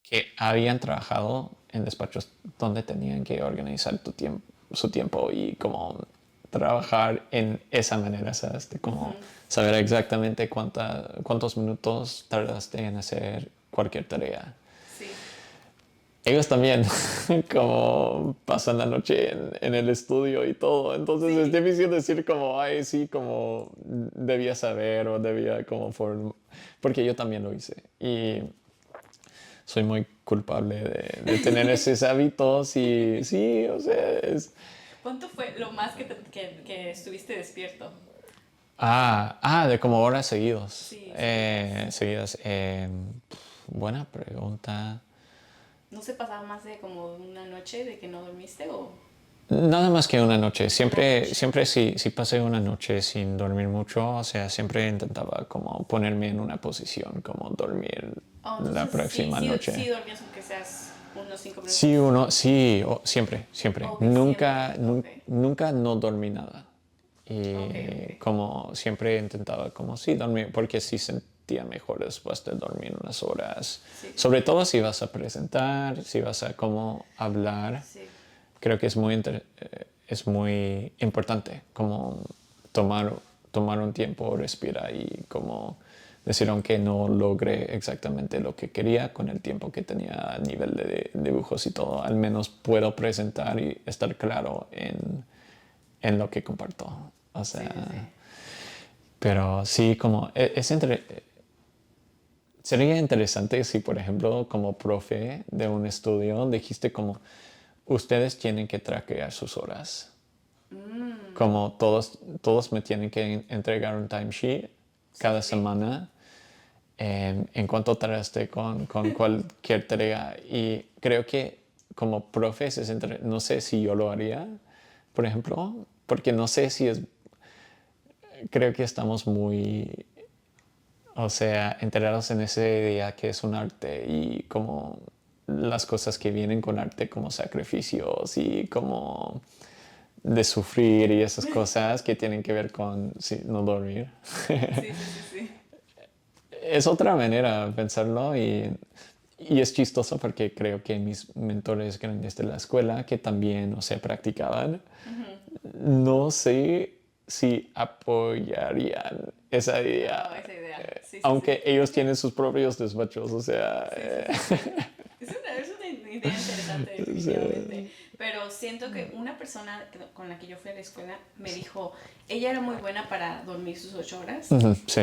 Speaker 2: que habían trabajado en despachos donde tenían que organizar su tiempo y como trabajar en esa manera, ¿sabes? De como saber exactamente cuántos minutos tardaste en hacer cualquier tarea.
Speaker 1: Sí,
Speaker 2: Ellos también, como pasan la noche en el estudio y todo, entonces es
Speaker 1: sí.
Speaker 2: difícil decir como, ay, sí, como debía saber o debía como, porque yo también lo hice y soy muy culpable de tener esos hábitos y sí, o sea,
Speaker 1: ¿Cuánto fue lo más que estuviste despierto?
Speaker 2: de como horas seguidos,
Speaker 1: Sí, seguidas.
Speaker 2: seguidas. Buena pregunta.
Speaker 1: ¿No se pasaba más de como una noche de que no dormiste o
Speaker 2: Nada más que una noche.
Speaker 1: una
Speaker 2: Siempre,
Speaker 1: noche?
Speaker 2: siempre si pasé una noche sin dormir mucho, o sea, siempre intentaba como ponerme en una posición, como dormir
Speaker 1: Oh,
Speaker 2: la
Speaker 1: entonces sí,
Speaker 2: próxima
Speaker 1: sí
Speaker 2: noche.
Speaker 1: dormías aunque seas unos 5 minutos.
Speaker 2: Sí, siempre, siempre.
Speaker 1: Ok, siempre.
Speaker 2: Nunca,
Speaker 1: Ok,
Speaker 2: nunca no dormí nada.
Speaker 1: ok,
Speaker 2: Y
Speaker 1: ok.
Speaker 2: como siempre intentaba como sí dormir, porque sí sentía mejor después de dormir unas horas.
Speaker 1: Sí,
Speaker 2: Sobre todo si vas a presentar, si vas a como hablar.
Speaker 1: sí,
Speaker 2: Creo que es muy importante como tomar, tomar un tiempo, respirar y como decir, aunque no logré exactamente lo que quería con el tiempo que tenía a nivel de dibujos y todo, al menos puedo presentar y estar claro en lo que comparto. O
Speaker 1: sí, sí, sí.
Speaker 2: sea, pero sí, como sería interesante si, por ejemplo, como profe de un estudio, dijiste como, ustedes tienen que traquear sus horas. Como todos me tienen que entregar un timesheet
Speaker 1: Sí,
Speaker 2: cada
Speaker 1: sí, sí.
Speaker 2: semana en cuanto tardaste con cualquier tarea. Y creo que como profes, no sé si yo lo haría, por ejemplo, porque no sé si es, creo que estamos muy, o sea, enterados en esa idea que es un arte y como las cosas que vienen con arte como sacrificios y como de sufrir y esas cosas que tienen que ver con sí, no dormir.
Speaker 1: Sí, sí, sí, sí.
Speaker 2: Es otra manera de pensarlo y es chistoso porque creo que mis mentores grandes de la escuela que también, o sea, practicaban, no sé si apoyarían esa
Speaker 1: Oh,
Speaker 2: idea,
Speaker 1: esa idea. Sí, sí, sí.
Speaker 2: aunque ellos tienen sus propios despachos, o sea,
Speaker 1: Sí, sí, sí, sí. Es una idea interesante,
Speaker 2: o sea,
Speaker 1: definitivamente. Pero siento que una persona con la que yo fui a la escuela me dijo, ella era muy buena para dormir sus 8 horas,
Speaker 2: ujú, sí,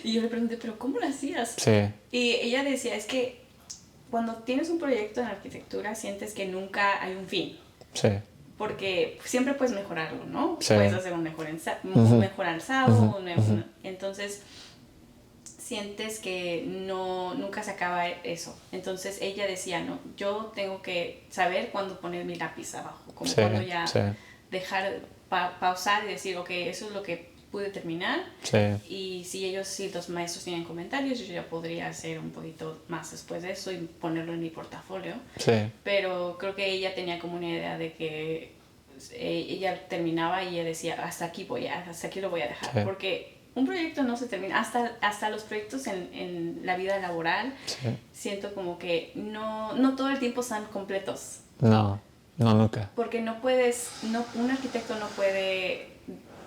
Speaker 1: Y yo le pregunté, ¿pero cómo lo hacías?
Speaker 2: Sí,
Speaker 1: Y ella decía, es que cuando tienes un proyecto en arquitectura sientes que nunca hay un fin.
Speaker 2: sí,
Speaker 1: Porque siempre puedes mejorarlo, ¿no?
Speaker 2: sí.
Speaker 1: Puedes hacer un
Speaker 2: Ujú,
Speaker 1: mejor alzado,
Speaker 2: ujú, ujú.
Speaker 1: entonces sientes que no, nunca se acaba eso. Entonces ella decía, no, yo tengo que saber cuándo poner mi lápiz abajo, como
Speaker 2: Sí,
Speaker 1: cuando ya
Speaker 2: sí,
Speaker 1: dejar, pausar y decir, ok, eso es lo que pude terminar.
Speaker 2: sí,
Speaker 1: Y si los maestros tienen comentarios, yo ya podría hacer un poquito más después de eso y ponerlo en mi portafolio.
Speaker 2: sí,
Speaker 1: Pero creo que ella tenía como una idea de que ella terminaba y ella decía, hasta aquí lo voy a dejar.
Speaker 2: sí,
Speaker 1: Porque un proyecto no se termina, hasta los proyectos en la vida laboral,
Speaker 2: sí.
Speaker 1: siento como que no todo el tiempo están completos.
Speaker 2: No, no, nunca.
Speaker 1: Porque un arquitecto no puede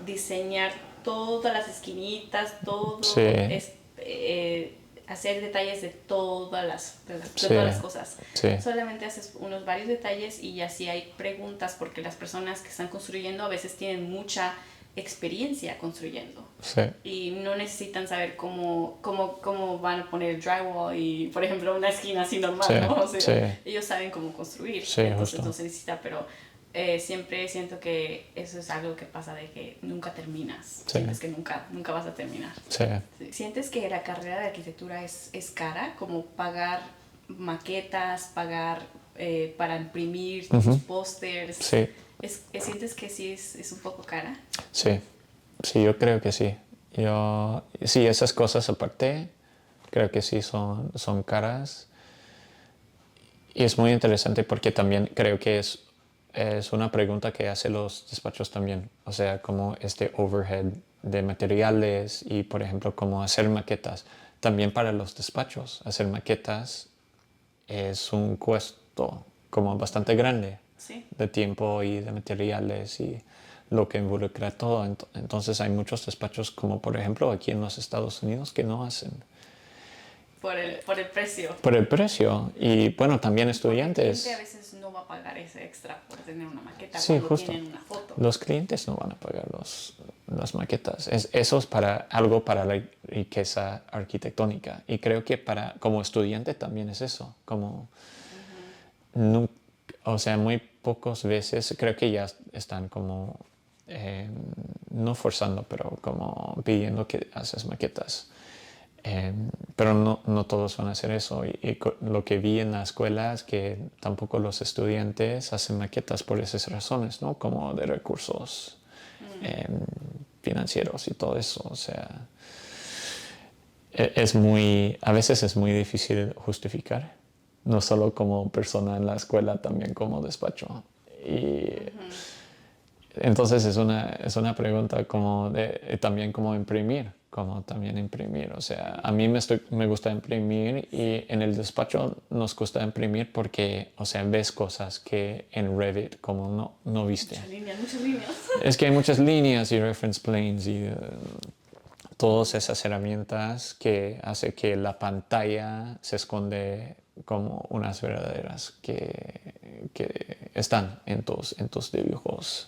Speaker 1: diseñar todas las esquinitas,
Speaker 2: Sí,
Speaker 1: hacer detalles de
Speaker 2: sí,
Speaker 1: todas las cosas.
Speaker 2: sí,
Speaker 1: Solamente haces unos varios detalles y así hay preguntas porque las personas que están construyendo a veces tienen mucha experiencia construyendo
Speaker 2: sí,
Speaker 1: y no necesitan saber cómo van a poner el drywall y, por ejemplo, una esquina así normal,
Speaker 2: sí,
Speaker 1: ¿no? O sea,
Speaker 2: sí,
Speaker 1: ellos saben cómo construir,
Speaker 2: sí,
Speaker 1: entonces
Speaker 2: justo.
Speaker 1: no se necesita, pero siempre siento que eso es algo que pasa de que nunca terminas,
Speaker 2: Sí,
Speaker 1: sientes que nunca vas a terminar.
Speaker 2: sí.
Speaker 1: ¿Sientes que la carrera de arquitectura es cara? Como pagar maquetas, pagar para imprimir tus
Speaker 2: Ujú,
Speaker 1: pósters.
Speaker 2: sí,
Speaker 1: ¿Sientes que sí es un poco cara?
Speaker 2: sí, sí, yo creo que sí. Sí, esas cosas aparte, creo que sí son caras. Y es muy interesante porque también creo que es una pregunta que hacen los despachos también. O sea, como este overhead de materiales y, por ejemplo, cómo hacer maquetas. También para los despachos, hacer maquetas es un costo como bastante grande
Speaker 1: Sí.
Speaker 2: de tiempo y de materiales y lo que involucra todo. Entonces hay muchos despachos como por ejemplo aquí en los Estados Unidos que no hacen
Speaker 1: Por el precio.
Speaker 2: por el precio. Y bueno, también
Speaker 1: Porque el cliente a
Speaker 2: estudiantes.
Speaker 1: veces no va a pagar ese extra por tener una maqueta
Speaker 2: Sí,
Speaker 1: cuando
Speaker 2: justo.
Speaker 1: tienen una foto.
Speaker 2: Los clientes no van a pagar las maquetas. Eso es para algo para la riqueza arquitectónica. Y creo que para como estudiante también es eso. Como nu- o sea, muy pocas veces creo que ya están como eh, no forzando, pero como pidiendo que haces maquetas. Pero no todos van a hacer eso. Y lo que vi en la escuela es que tampoco los estudiantes hacen maquetas por esas razones, ¿no? Como de recursos eh, financieros y todo eso. O sea, a veces es muy difícil justificar, no solo como persona en la escuela, también como despacho. Y entonces es una pregunta como también como imprimir, como también imprimir. O sea, a mí me gusta imprimir y en el despacho nos gusta imprimir porque, o sea, ves cosas que en Revit como no viste.
Speaker 1: Muchas líneas, muchas líneas.
Speaker 2: Es que hay muchas líneas y reference planes y todas esas herramientas que hace que la pantalla se esconde como unas verdaderas que están en tus dibujos.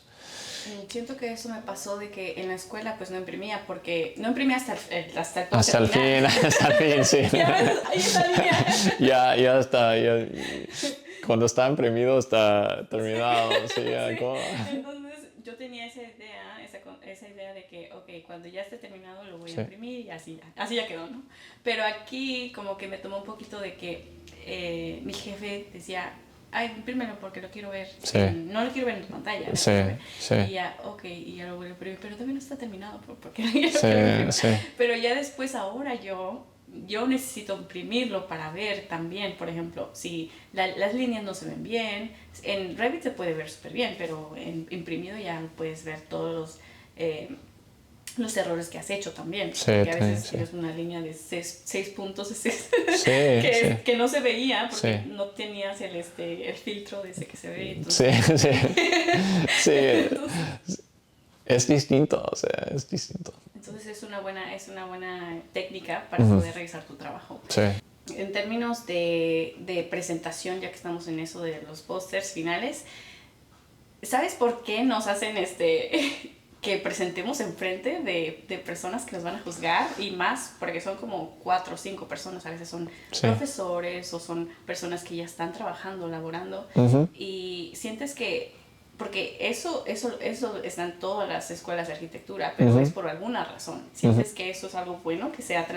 Speaker 1: Siento que eso me pasó de que en la escuela pues no imprimía porque no imprimía hasta el
Speaker 2: Hasta el fin, hasta el fin, sí.
Speaker 1: Ya ves, ahí está línea.
Speaker 2: Ya está, cuando está imprimido está terminado, sí, ya,
Speaker 1: Sí.
Speaker 2: como-
Speaker 1: Entonces yo tenía esa idea de que, ok, cuando ya esté terminado lo voy a
Speaker 2: Sí,
Speaker 1: imprimir y así ya quedó, ¿no? Pero aquí como que me tomó un poquito de que mi jefe decía, ay, imprímelo porque lo quiero ver.
Speaker 2: sí,
Speaker 1: No lo quiero ver en tu pantalla, lo
Speaker 2: sí,
Speaker 1: quiero ver.
Speaker 2: sí,
Speaker 1: Y ya, ok, y ya lo voy a imprimir, pero todavía no está terminado porque ya lo
Speaker 2: sí,
Speaker 1: quiero imprimir.
Speaker 2: sí,
Speaker 1: Pero ya después ahora yo necesito imprimirlo para ver también, por ejemplo, si las líneas no se ven bien, en Revit se puede ver súper bien, pero imprimido ya puedes ver todos los errores que has hecho también,
Speaker 2: sí,
Speaker 1: porque a veces
Speaker 2: sí,
Speaker 1: tienes una línea de 6 puntos
Speaker 2: sí, sí,
Speaker 1: que no se veía porque
Speaker 2: sí.
Speaker 1: no tenías el filtro de ese que se ve.
Speaker 2: Sí,
Speaker 1: Entonces,
Speaker 2: sí, sí,
Speaker 1: entonces,
Speaker 2: es distinto, o sea, es distinto.
Speaker 1: entonces es una buena técnica para
Speaker 2: Ujú,
Speaker 1: poder revisar tu trabajo.
Speaker 2: sí,
Speaker 1: En términos de presentación, ya que estamos en eso de los pósters finales, ¿sabes por qué nos hacen que presentemos enfrente de personas que nos van a juzgar y más porque son como 4 o 5 personas, a veces son profesores o son personas que ya están trabajando, laborando y sientes que, porque eso está en todas las escuelas de arquitectura, pero es por alguna razón, sientes que eso es algo bueno, que sea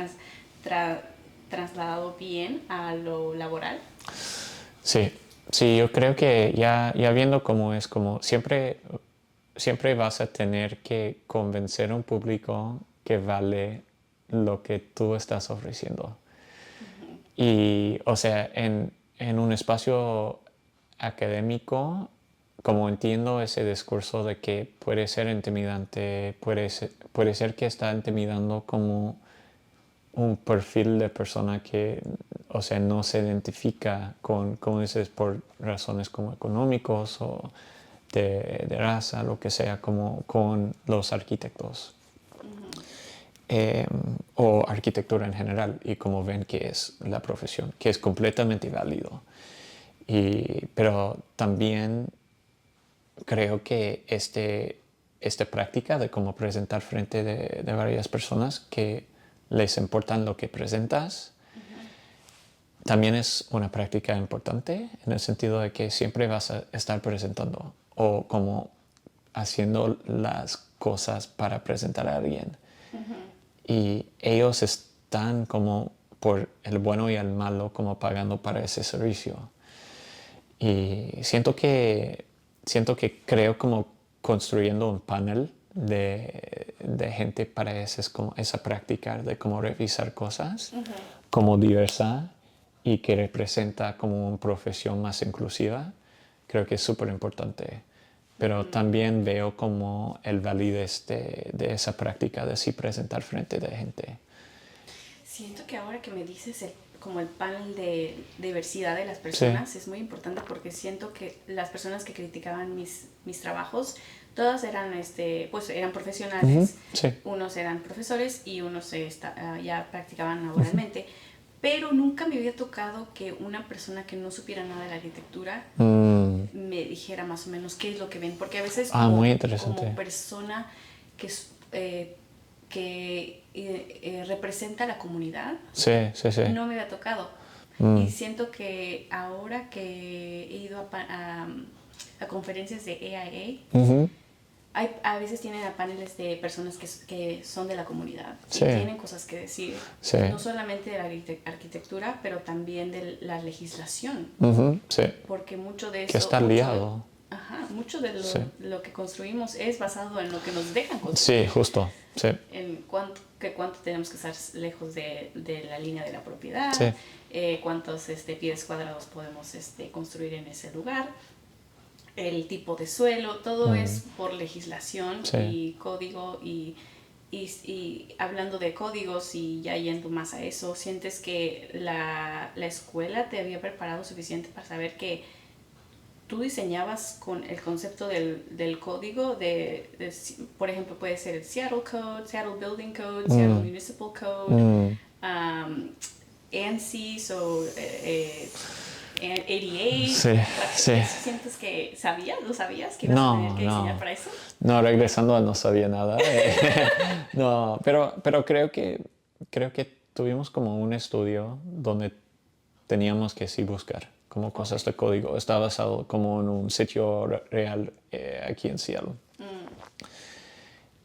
Speaker 1: trasladado bien a lo laboral.
Speaker 2: Sí, sí, yo creo que ya viendo cómo es, como siempre vas a tener que convencer a un público que vale lo que tú estás ofreciendo. Y, o sea, en un espacio académico, como entiendo ese discurso de que puede ser intimidante, puede ser que está intimidando como un perfil de persona que, o sea, no se identifica con, como dices, por razones como económicos o de raza, lo que sea, como con los arquitectos. O arquitectura en general, y como ven que es la profesión, que es completamente válido. Pero también creo que esta práctica de cómo presentar frente de varias personas que les importan lo que presentas, también es una práctica importante en el sentido de que siempre vas a estar presentando o como haciendo las cosas para presentar a alguien. Y ellos están como por el bueno y el malo como pagando para ese servicio. Y creo como construyendo un panel de gente para como esa práctica de cómo revisar cosas como diversa y que representa como una profesión más inclusiva, creo que es súper importante. Pero también veo como el validez de esa práctica de sí presentar frente de gente.
Speaker 1: Siento que ahora que me dices como el panel de diversidad de las personas es muy importante porque siento que las personas que criticaban mis trabajos, todas eran, pues eran profesionales, unos eran profesores y unos ya practicaban laboralmente, pero nunca me había tocado que una persona que no supiera nada de la arquitectura me dijera más o menos qué es lo que ven, porque a veces
Speaker 2: muy interesante.
Speaker 1: como persona que representa a la comunidad, no me había tocado. Y siento que ahora que he ido a conferencias de AIA, a veces tienen a paneles de personas que son de la comunidad y tienen cosas que decir, no solamente de la arquitectura, pero también de la legislación, porque mucho de eso
Speaker 2: que está liado.
Speaker 1: Mucho de lo que construimos es basado en lo que nos dejan construir.
Speaker 2: Sí, justo. Sí.
Speaker 1: En cuánto tenemos que estar lejos de la línea de la propiedad, cuántos pies cuadrados podemos construir en ese lugar, el tipo de suelo, todo es por legislación y código y hablando de códigos y ya yendo más a eso, ¿sientes que la escuela te había preparado suficiente para saber que tú diseñabas con el concepto del código por ejemplo, puede ser el Seattle Code, Seattle Building Code, Seattle Municipal Code, ANSYS o ADA? ¿Sientes que lo sabías que ibas a tener que diseñar para eso?
Speaker 2: No, regresando a no sabía nada. No, pero creo que tuvimos como un estudio donde teníamos que sí buscar como cosas de código. Está basado como en un sitio real aquí en Seattle.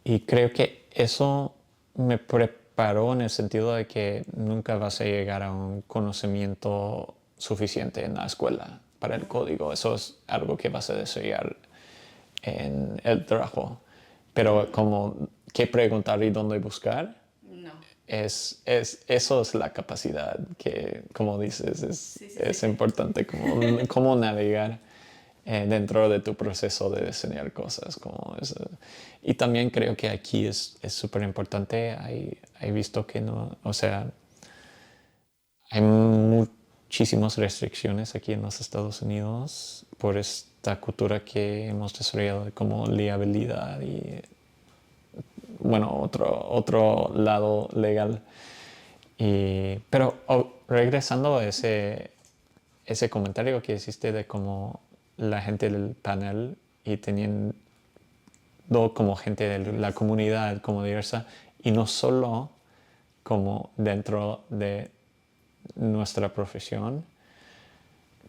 Speaker 2: Y creo que eso me preparó en el sentido de que nunca vas a llegar a un conocimiento suficiente en la escuela para el código. Eso es algo que vas a desarrollar en el trabajo. Pero como qué preguntar y dónde buscar, eso es la capacidad que, como dices, es importante, cómo navegar dentro de tu proceso de diseñar cosas. Y también creo que aquí es súper importante. He visto que no, o sea, hay muchísimas restricciones aquí en los Estados Unidos por esta cultura que hemos desarrollado como liabilidad y bueno, otro lado legal. Pero regresando a ese comentario que hiciste de cómo la gente del panel y tenían como gente de la comunidad, como diversa, y no solo como dentro de nuestra profesión.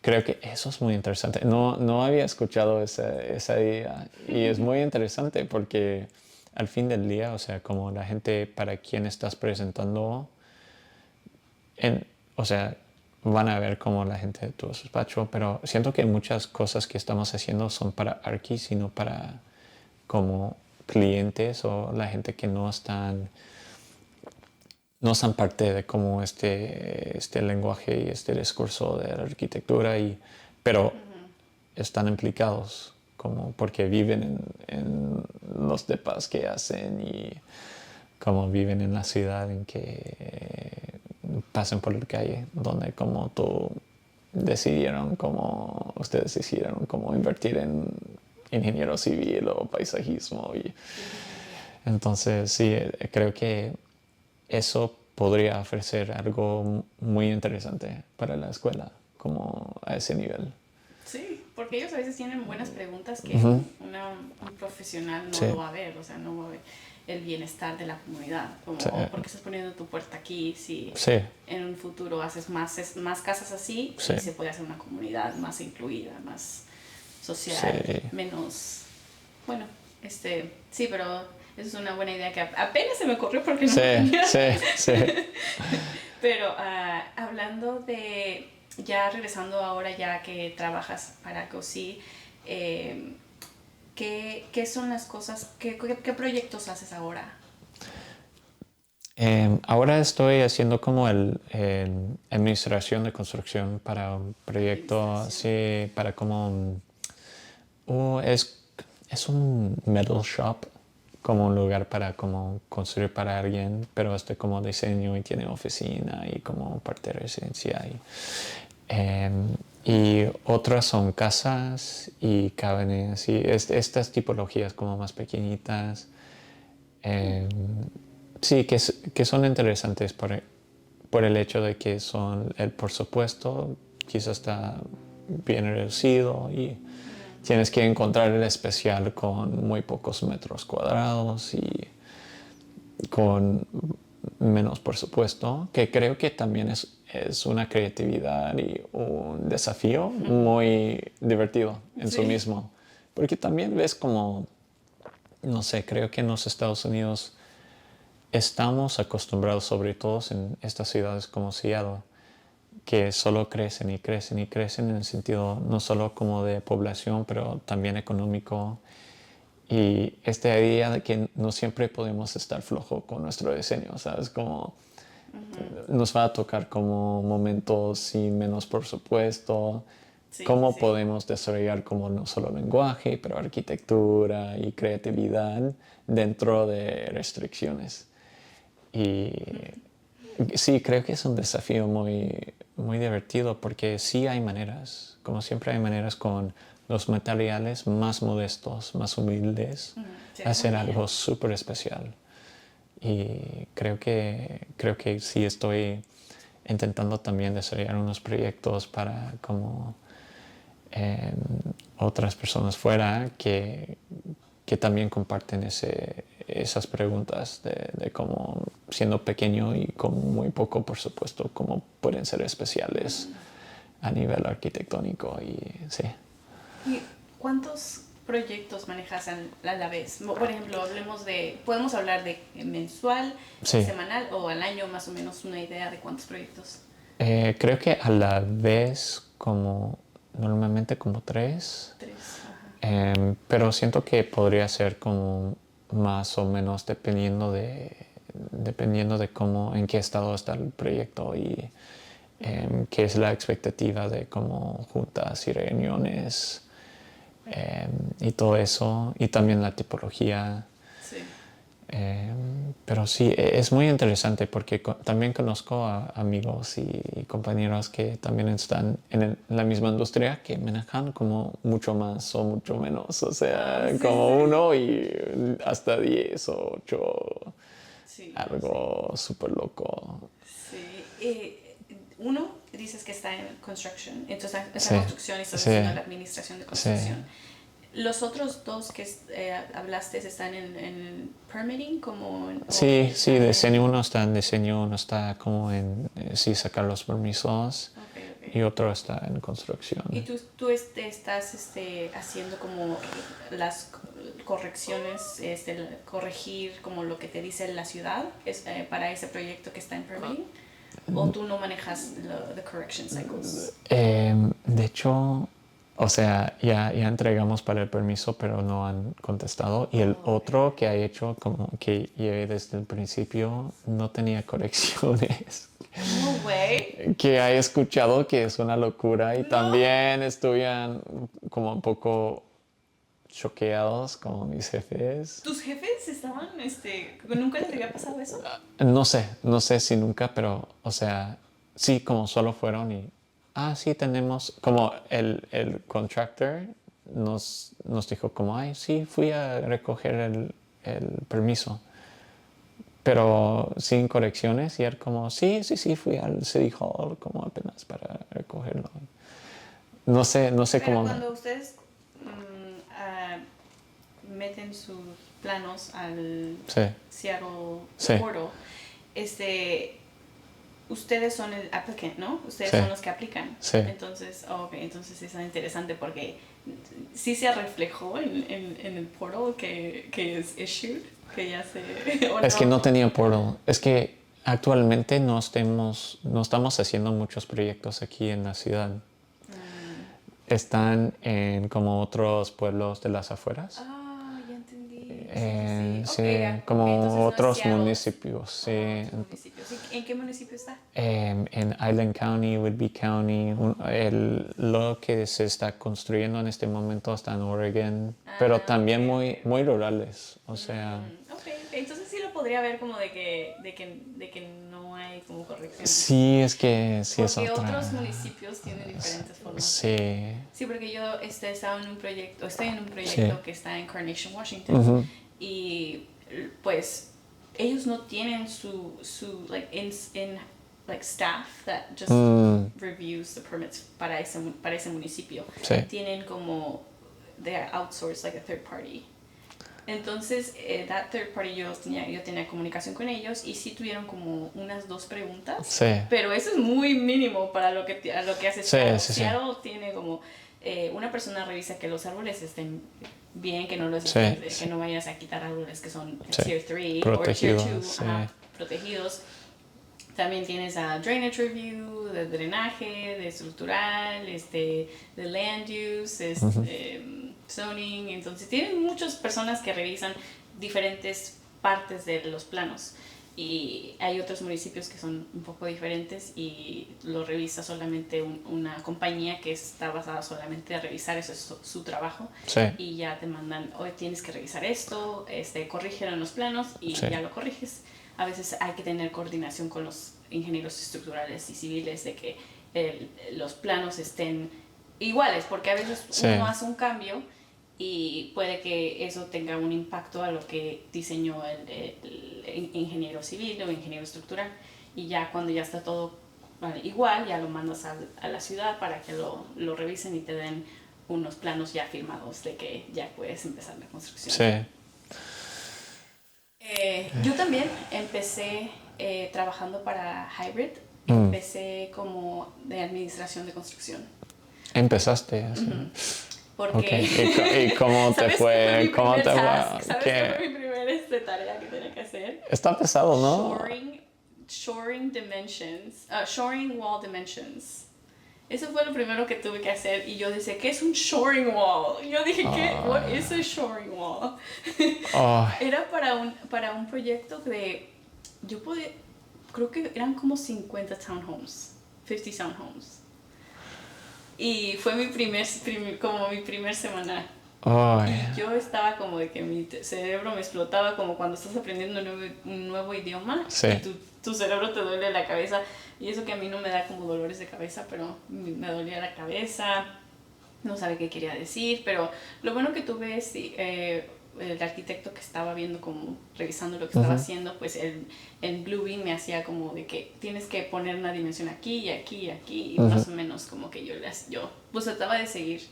Speaker 2: Creo que eso es muy interesante. No había escuchado esa idea y es muy interesante porque al fin del día, o sea, como la gente para quien estás presentando, o sea, van a ver como la gente de tu despacho, pero siento que muchas cosas que estamos haciendo son para Arki, sino para como clientes o la gente que no son parte de como este lenguaje y este discurso de la arquitectura, pero están implicados como porque viven en los depas que hacen y como viven en la ciudad en que pasan por la calle, donde como tú decidieron, como ustedes decidieron como invertir en ingeniero civil o paisajismo. Y entonces sí, creo que eso podría ofrecer algo muy interesante para la escuela, como a ese nivel.
Speaker 1: Sí, porque ellos a veces tienen buenas preguntas que
Speaker 2: Ujú.
Speaker 1: un profesional no
Speaker 2: Sí,
Speaker 1: lo va a ver, o sea, no va a ver el bienestar de la comunidad, como,
Speaker 2: sí,
Speaker 1: oh, ¿por qué estás poniendo tu puerta aquí si
Speaker 2: sí,
Speaker 1: en un futuro haces más casas así
Speaker 2: sí,
Speaker 1: y se puede hacer una comunidad más incluida, más
Speaker 2: sí,
Speaker 1: social, menos, bueno, sí, pero esa es una buena idea que apenas se me ocurrió porque no
Speaker 2: sí,
Speaker 1: lo tenía.
Speaker 2: sí, sí.
Speaker 1: Pero hablando de, ya regresando ahora ya que trabajas para COSI, ¿qué son las cosas, qué proyectos haces ahora?
Speaker 2: Ahora estoy haciendo como el administración de construcción para un proyecto
Speaker 1: Administración.
Speaker 2: así, para como es un metal shop, como un lugar para como construir para alguien, pero este como diseño y tiene oficina y como parte de residencia. Y otras son casas y caben así, estas tipologías como más pequeñitas. Em, sí, que son interesantes por el hecho de que son, el por supuesto, quizás está bien reducido y tienes que encontrar el especial con muy pocos metros cuadrados y con menos presupuesto, que creo que también es una creatividad y un desafío muy divertido en sí
Speaker 1: Sí.
Speaker 2: mismo. Porque también ves como, no sé, creo que en los Estados Unidos estamos acostumbrados, sobre todo en estas ciudades como Seattle, que solo crecen y crecen y crecen en el sentido no solo como de población, pero también económico. Y esta idea de que no siempre podemos estar flojo con nuestro diseño, ¿sabes? Como nos va a tocar como momentos sin menos por supuesto,
Speaker 1: Sí,
Speaker 2: cómo
Speaker 1: sí.
Speaker 2: podemos desarrollar como no solo lenguaje, pero arquitectura y creatividad dentro de restricciones. Y sí, creo que es un desafío muy divertido porque sí hay maneras, como siempre hay maneras con los materiales más modestos, más humildes,
Speaker 1: Se ve muy
Speaker 2: hacer
Speaker 1: bien.
Speaker 2: algo súper especial. Y creo que sí estoy intentando también desarrollar unos proyectos para como eh, otras personas fuera que también comparten esas preguntas de cómo siendo pequeño y con muy poco, por supuesto, cómo pueden ser especiales a nivel arquitectónico y sí.
Speaker 1: ¿Y cuántos proyectos manejas a la vez? Por ejemplo, podemos hablar de mensual,
Speaker 2: Sí,
Speaker 1: semanal o al año, más o menos una idea de cuántos proyectos.
Speaker 2: creo que a la vez como normalmente como tres.
Speaker 1: Tres, ajá.
Speaker 2: Pero siento que podría ser como más o menos dependiendo de cómo, en qué estado está el proyecto y qué es la expectativa de como juntas y reuniones y todo eso, y también la tipología.
Speaker 1: Sí.
Speaker 2: Pero sí, es muy interesante porque también conozco a amigos y compañeros que también están en la misma industria que manejan como mucho más o mucho menos, o
Speaker 1: Ah,
Speaker 2: sea,
Speaker 1: sí,
Speaker 2: como
Speaker 1: sí.
Speaker 2: uno y hasta 10 o 8,
Speaker 1: Sí, sí.
Speaker 2: algo súper loco.
Speaker 1: Sí. Uno, dices que está en construction, entonces está en
Speaker 2: Sí,
Speaker 1: construcción y estás
Speaker 2: sí,
Speaker 1: haciendo la administración de
Speaker 2: sí.
Speaker 1: construcción. Los otros dos que hablaste están en permitting, como
Speaker 2: Sí,
Speaker 1: o
Speaker 2: sí,
Speaker 1: están
Speaker 2: diseño uno está en diseño, uno está como en, sí, sacar los permisos
Speaker 1: Ok.
Speaker 2: y otro está en construcción.
Speaker 1: Y tú estás haciendo como las correcciones, corregir como lo que te dice la ciudad para ese proyecto que está en permitting, o tú no manejas the correction cycles.
Speaker 2: De hecho, o sea, ya entregamos para el permiso, pero no han contestado. Y el otro que ha hecho, como que llevé desde el principio, no tenía correcciones.
Speaker 1: No way.
Speaker 2: Que he escuchado que es una locura y
Speaker 1: No.
Speaker 2: también estuvieron como un poco choqueados como mis jefes.
Speaker 1: ¿Tus jefes estaban, nunca les había pasado eso?
Speaker 2: No sé si nunca, pero, o sea, sí, como solo fueron y, sí, tenemos, como el contractor nos dijo como, ay, sí, fui a recoger el permiso, pero sin correcciones y él como, sí, fui al City Hall como apenas para recogerlo. No sé
Speaker 1: Pero
Speaker 2: cómo.
Speaker 1: cuando ustedes meten sus planos al
Speaker 2: Sí,
Speaker 1: Seattle
Speaker 2: sí,
Speaker 1: Portal, ustedes son el applicant, ¿no? Ustedes
Speaker 2: sí,
Speaker 1: son los que aplican.
Speaker 2: sí.
Speaker 1: Entonces, entonces es interesante porque sí se reflejó en el portal que es issued, que ya se...
Speaker 2: Es que no tenía portal. Es que actualmente no estamos haciendo muchos proyectos aquí en la ciudad. Están en como otros pueblos de las afueras.
Speaker 1: Ya entendí. Sí.
Speaker 2: Sí,
Speaker 1: Ok, entonces
Speaker 2: como
Speaker 1: no es
Speaker 2: otros
Speaker 1: Seattle.
Speaker 2: municipios. Sí.
Speaker 1: Otros municipios. ¿En qué municipio está?
Speaker 2: En Island County, Whidbey County, lo que se está construyendo en este momento está en Oregon, pero también muy, muy rurales, o sea,
Speaker 1: Ok. Entonces sí lo podría ver como de que no hay como correcciones.
Speaker 2: sí, es que sí es
Speaker 1: Porque
Speaker 2: otra,
Speaker 1: otros municipios tienen diferentes formas.
Speaker 2: sí,
Speaker 1: Sí, porque yo estoy en un
Speaker 2: sí,
Speaker 1: proyecto que está en Carnation, Washington, y pues ellos no tienen su like staff that just reviews the permits para ese municipio.
Speaker 2: sí,
Speaker 1: Tienen como they outsource like a third party. Entonces, that third party yo tenía comunicación con ellos y sí tuvieron como unas 2 preguntas,
Speaker 2: sí,
Speaker 1: pero eso es muy mínimo para lo que hace
Speaker 2: sí,
Speaker 1: Seattle.
Speaker 2: sí, sí.
Speaker 1: Seattle tiene como una persona revisa que los árboles estén bien, que no que no vayas a quitar árboles que son tier 3 o tier 2
Speaker 2: sí.
Speaker 1: protegidos. También tienes a drainage review, de drenaje, de estructural, de land use, zoning. Entonces tienen muchas personas que revisan diferentes partes de los planos. Y hay otros municipios que son un poco diferentes y lo revisa solamente una compañía que está basada solamente en revisar, eso es su trabajo.
Speaker 2: Sí.
Speaker 1: Y ya te mandan, hoy tienes que revisar esto, corrígelo en los planos y ya lo corriges. A veces hay que tener coordinación con los ingenieros estructurales y civiles de que los planos estén iguales, porque a veces uno hace un cambio y puede que eso tenga un impacto a lo que diseñó el ingeniero civil o ingeniero estructural, y ya cuando ya está todo igual, ya lo mandas a la ciudad para que lo revisen y te den unos planos ya firmados de que ya puedes empezar la construcción.
Speaker 2: Sí.
Speaker 1: Yo también empecé trabajando para Hybrid. Empecé como de administración de construcción.
Speaker 2: Empezaste así.
Speaker 1: Porque
Speaker 2: okay. ¿Y cómo te fue?
Speaker 1: ¿Cómo te fue? ¿Sabes qué fue mi primera tarea que tenía que hacer?
Speaker 2: Está pesado, ¿no?
Speaker 1: Shoring dimensions, shoring wall dimensions. Eso fue lo primero que tuve que hacer y yo decía, ¿qué es un shoring wall? Y yo dije, what is a shoring wall? Era para un proyecto de, creo que eran como 50 townhomes, 50 townhomes. Y fue mi primer semana. Y yo estaba como de que mi cerebro me explotaba, como cuando estás aprendiendo un nuevo idioma y tu cerebro te duele la cabeza. Y eso que a mí no me da como dolores de cabeza, pero me dolía la cabeza, no sabía qué quería decir. Pero lo bueno que tuve es el arquitecto que estaba viendo, como revisando lo que estaba haciendo, pues el Bluebeam me hacía como de que tienes que poner una dimensión aquí y aquí y aquí, y más o menos como que yo pues trataba de seguir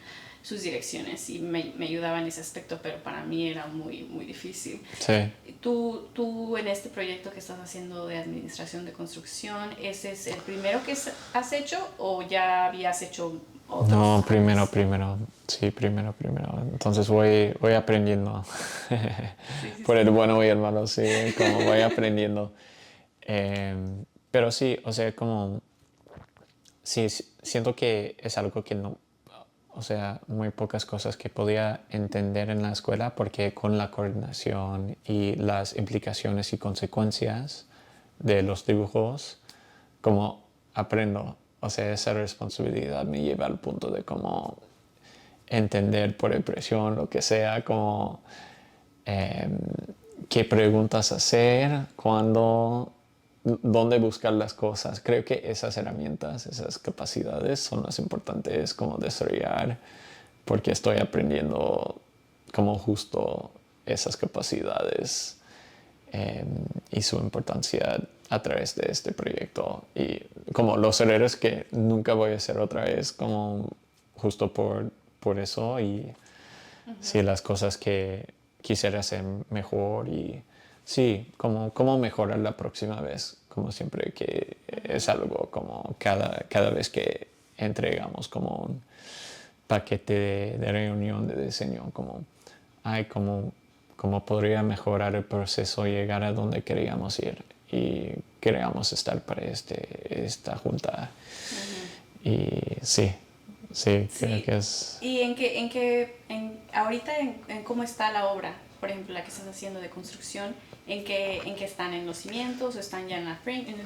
Speaker 1: sus direcciones y me ayudaba en ese aspecto, pero para mí era muy, muy difícil.
Speaker 2: Sí.
Speaker 1: Tú en este proyecto que estás haciendo de administración de construcción, ¿ese es el primero que has hecho o ya habías hecho otros?
Speaker 2: No, primero. Sí, primero. Entonces voy aprendiendo.
Speaker 1: Sí, sí,
Speaker 2: Por el
Speaker 1: sí.
Speaker 2: bueno y el malo, sí, como voy aprendiendo. Pero sí, o sea, como, sí, siento que es algo que no, o sea, muy pocas cosas que podía entender en la escuela porque con la coordinación y las implicaciones y consecuencias de los dibujos, como aprendo, o sea, esa responsabilidad me lleva al punto de como entender por impresión lo que sea, como eh, qué preguntas hacer, cuándo, dónde buscar las cosas. Creo que esas herramientas, esas capacidades son las importantes como desarrollar porque estoy aprendiendo como justo esas capacidades eh, y su importancia a través de este proyecto y como los errores que nunca voy a hacer otra vez como justo por eso y sí las cosas que quisiera hacer mejor y sí como mejorar la próxima vez como siempre que es algo como cada vez que entregamos como un paquete de reunión de diseño como ay como podría mejorar el proceso y llegar a donde queríamos ir y queríamos estar para esta junta y sí creo
Speaker 1: Sí.
Speaker 2: que es
Speaker 1: ¿Y ahorita en cómo está la obra? Por ejemplo, la que estás haciendo de construcción, en qué están? ¿En los cimientos o están ya en el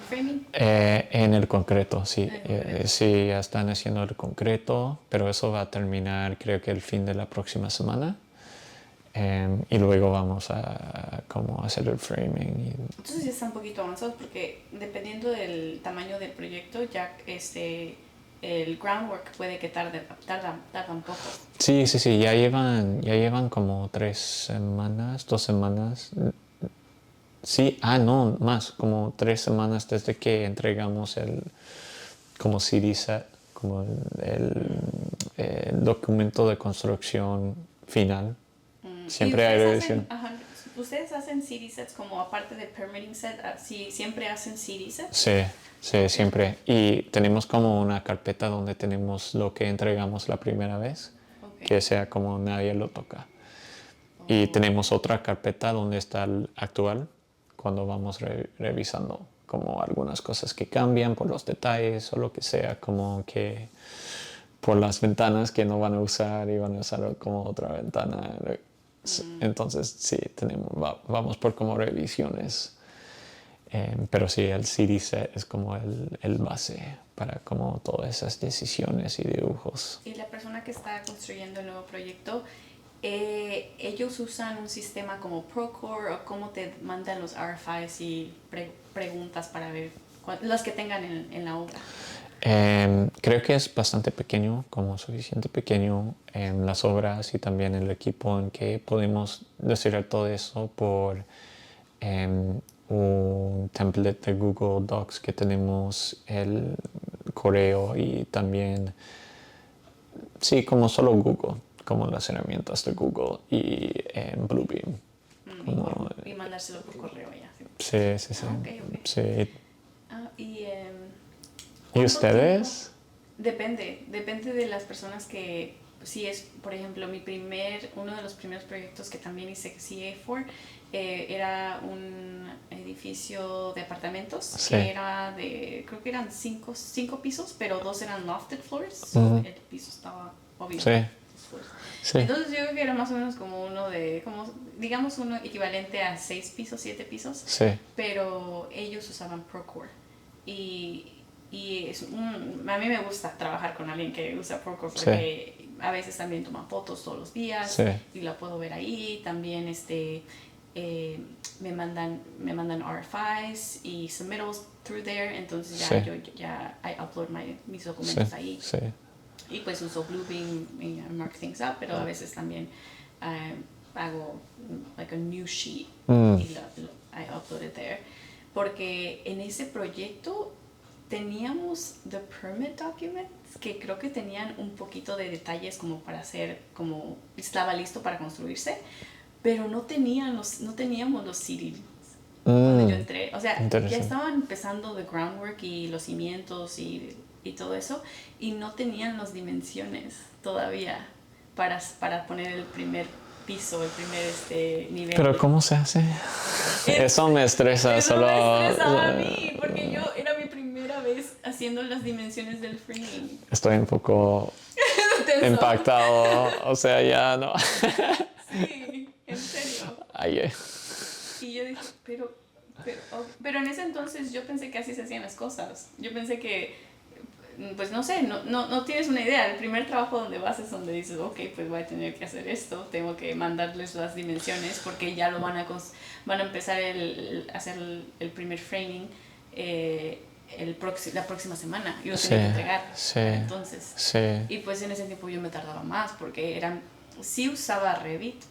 Speaker 1: framing?
Speaker 2: En el concreto, sí.
Speaker 1: En el concreto.
Speaker 2: Sí, ya están haciendo el concreto, pero eso va a terminar creo que el fin de la próxima semana. Y luego vamos a como hacer el framing.
Speaker 1: Entonces ya está un poquito avanzados porque dependiendo del tamaño del proyecto, ya el groundwork puede que tarda un poco.
Speaker 2: Sí, ya llevan como 3 semanas, 2 semanas. Sí, no, más, como 3 semanas desde que entregamos el como CD set, como el documento de construcción final.
Speaker 1: Y
Speaker 2: Siempre hay revisión.
Speaker 1: ustedes hacen CD sets como aparte de permitting set, sí, siempre hacen CD sets.
Speaker 2: Sí,
Speaker 1: Okay.
Speaker 2: siempre. Y tenemos como una carpeta donde tenemos lo que entregamos la primera vez,
Speaker 1: Okay.
Speaker 2: que sea como nadie lo toca. Y
Speaker 1: Oh.
Speaker 2: tenemos otra carpeta donde está el actual, cuando vamos revisando como algunas cosas que cambian por los detalles o lo que sea, como que por las ventanas que no van a usar y van a usar como otra ventana. Entonces sí, vamos por como revisiones. Pero sí, el CD set es como el base para como todas esas decisiones y dibujos.
Speaker 1: Y la persona que está construyendo el nuevo proyecto, ellos usan un sistema como Procore o cómo te mandan los RFIs y preguntas para ver los que tengan en la obra.
Speaker 2: Creo que es bastante pequeño, como suficiente pequeño en las obras y también el equipo en que podemos desarrollar todo eso por un template de Google Docs que tenemos, el correo y también, sí, como solo Google, como las herramientas de Google y Bluebeam. Como,
Speaker 1: Y mandárselo por correo ya.
Speaker 2: sí.
Speaker 1: Ah, ok, ok.
Speaker 2: Sí.
Speaker 1: Ah,
Speaker 2: ¿Y
Speaker 1: ¿cuánto tiempo?
Speaker 2: ustedes?
Speaker 1: Depende de las personas que, si es, por ejemplo, uno de los primeros proyectos que también hice CA4, era un edificio de apartamentos
Speaker 2: Sí.
Speaker 1: que era creo que eran cinco pisos, pero dos eran lofted floors,
Speaker 2: Ujú.
Speaker 1: el piso estaba obvio.
Speaker 2: Sí. Sí.
Speaker 1: Entonces yo creo que era más o menos como digamos uno equivalente a 6 pisos, 7 pisos,
Speaker 2: Sí.
Speaker 1: pero ellos usaban Procore. Y a mí me gusta trabajar con alguien que usa Procore porque a veces también toma fotos todos los días y la puedo ver ahí. También me mandan RFIs y submittals through there, entonces I upload mis documentos ahí.
Speaker 2: Sí.
Speaker 1: Y pues uso Bluebeam y mark things up, pero a veces también hago like a new sheet y I upload it there. Porque en ese proyecto teníamos the permit documents, que creo que tenían un poquito de detalles como para hacer, como estaba listo para construirse, pero no teníamos los CDs cuando yo entré. O sea, ya estaban empezando the groundwork y los cimientos y todo eso, y no tenían las dimensiones todavía para poner el primer piso, el primer nivel.
Speaker 2: ¿Pero cómo se hace? Eso me estresa.
Speaker 1: Eso me estresaba a mí, porque yo era mi primera vez haciendo las dimensiones del framing.
Speaker 2: Estoy un poco impactado, o sea, ya no.
Speaker 1: Sí, en serio.
Speaker 2: Ay,
Speaker 1: Y yo dije, pero en ese entonces yo pensé que así se hacían las cosas. Yo pensé que, pues no sé, no tienes una idea. El primer trabajo donde vas es donde dices, ok, pues voy a tener que hacer esto, tengo que mandarles las dimensiones porque ya lo van a empezar a hacer el primer framing la próxima semana y lo tienen que entregar.
Speaker 2: Sí,
Speaker 1: entonces,
Speaker 2: sí.
Speaker 1: Y pues en ese tiempo yo me tardaba más porque sí usaba Revit,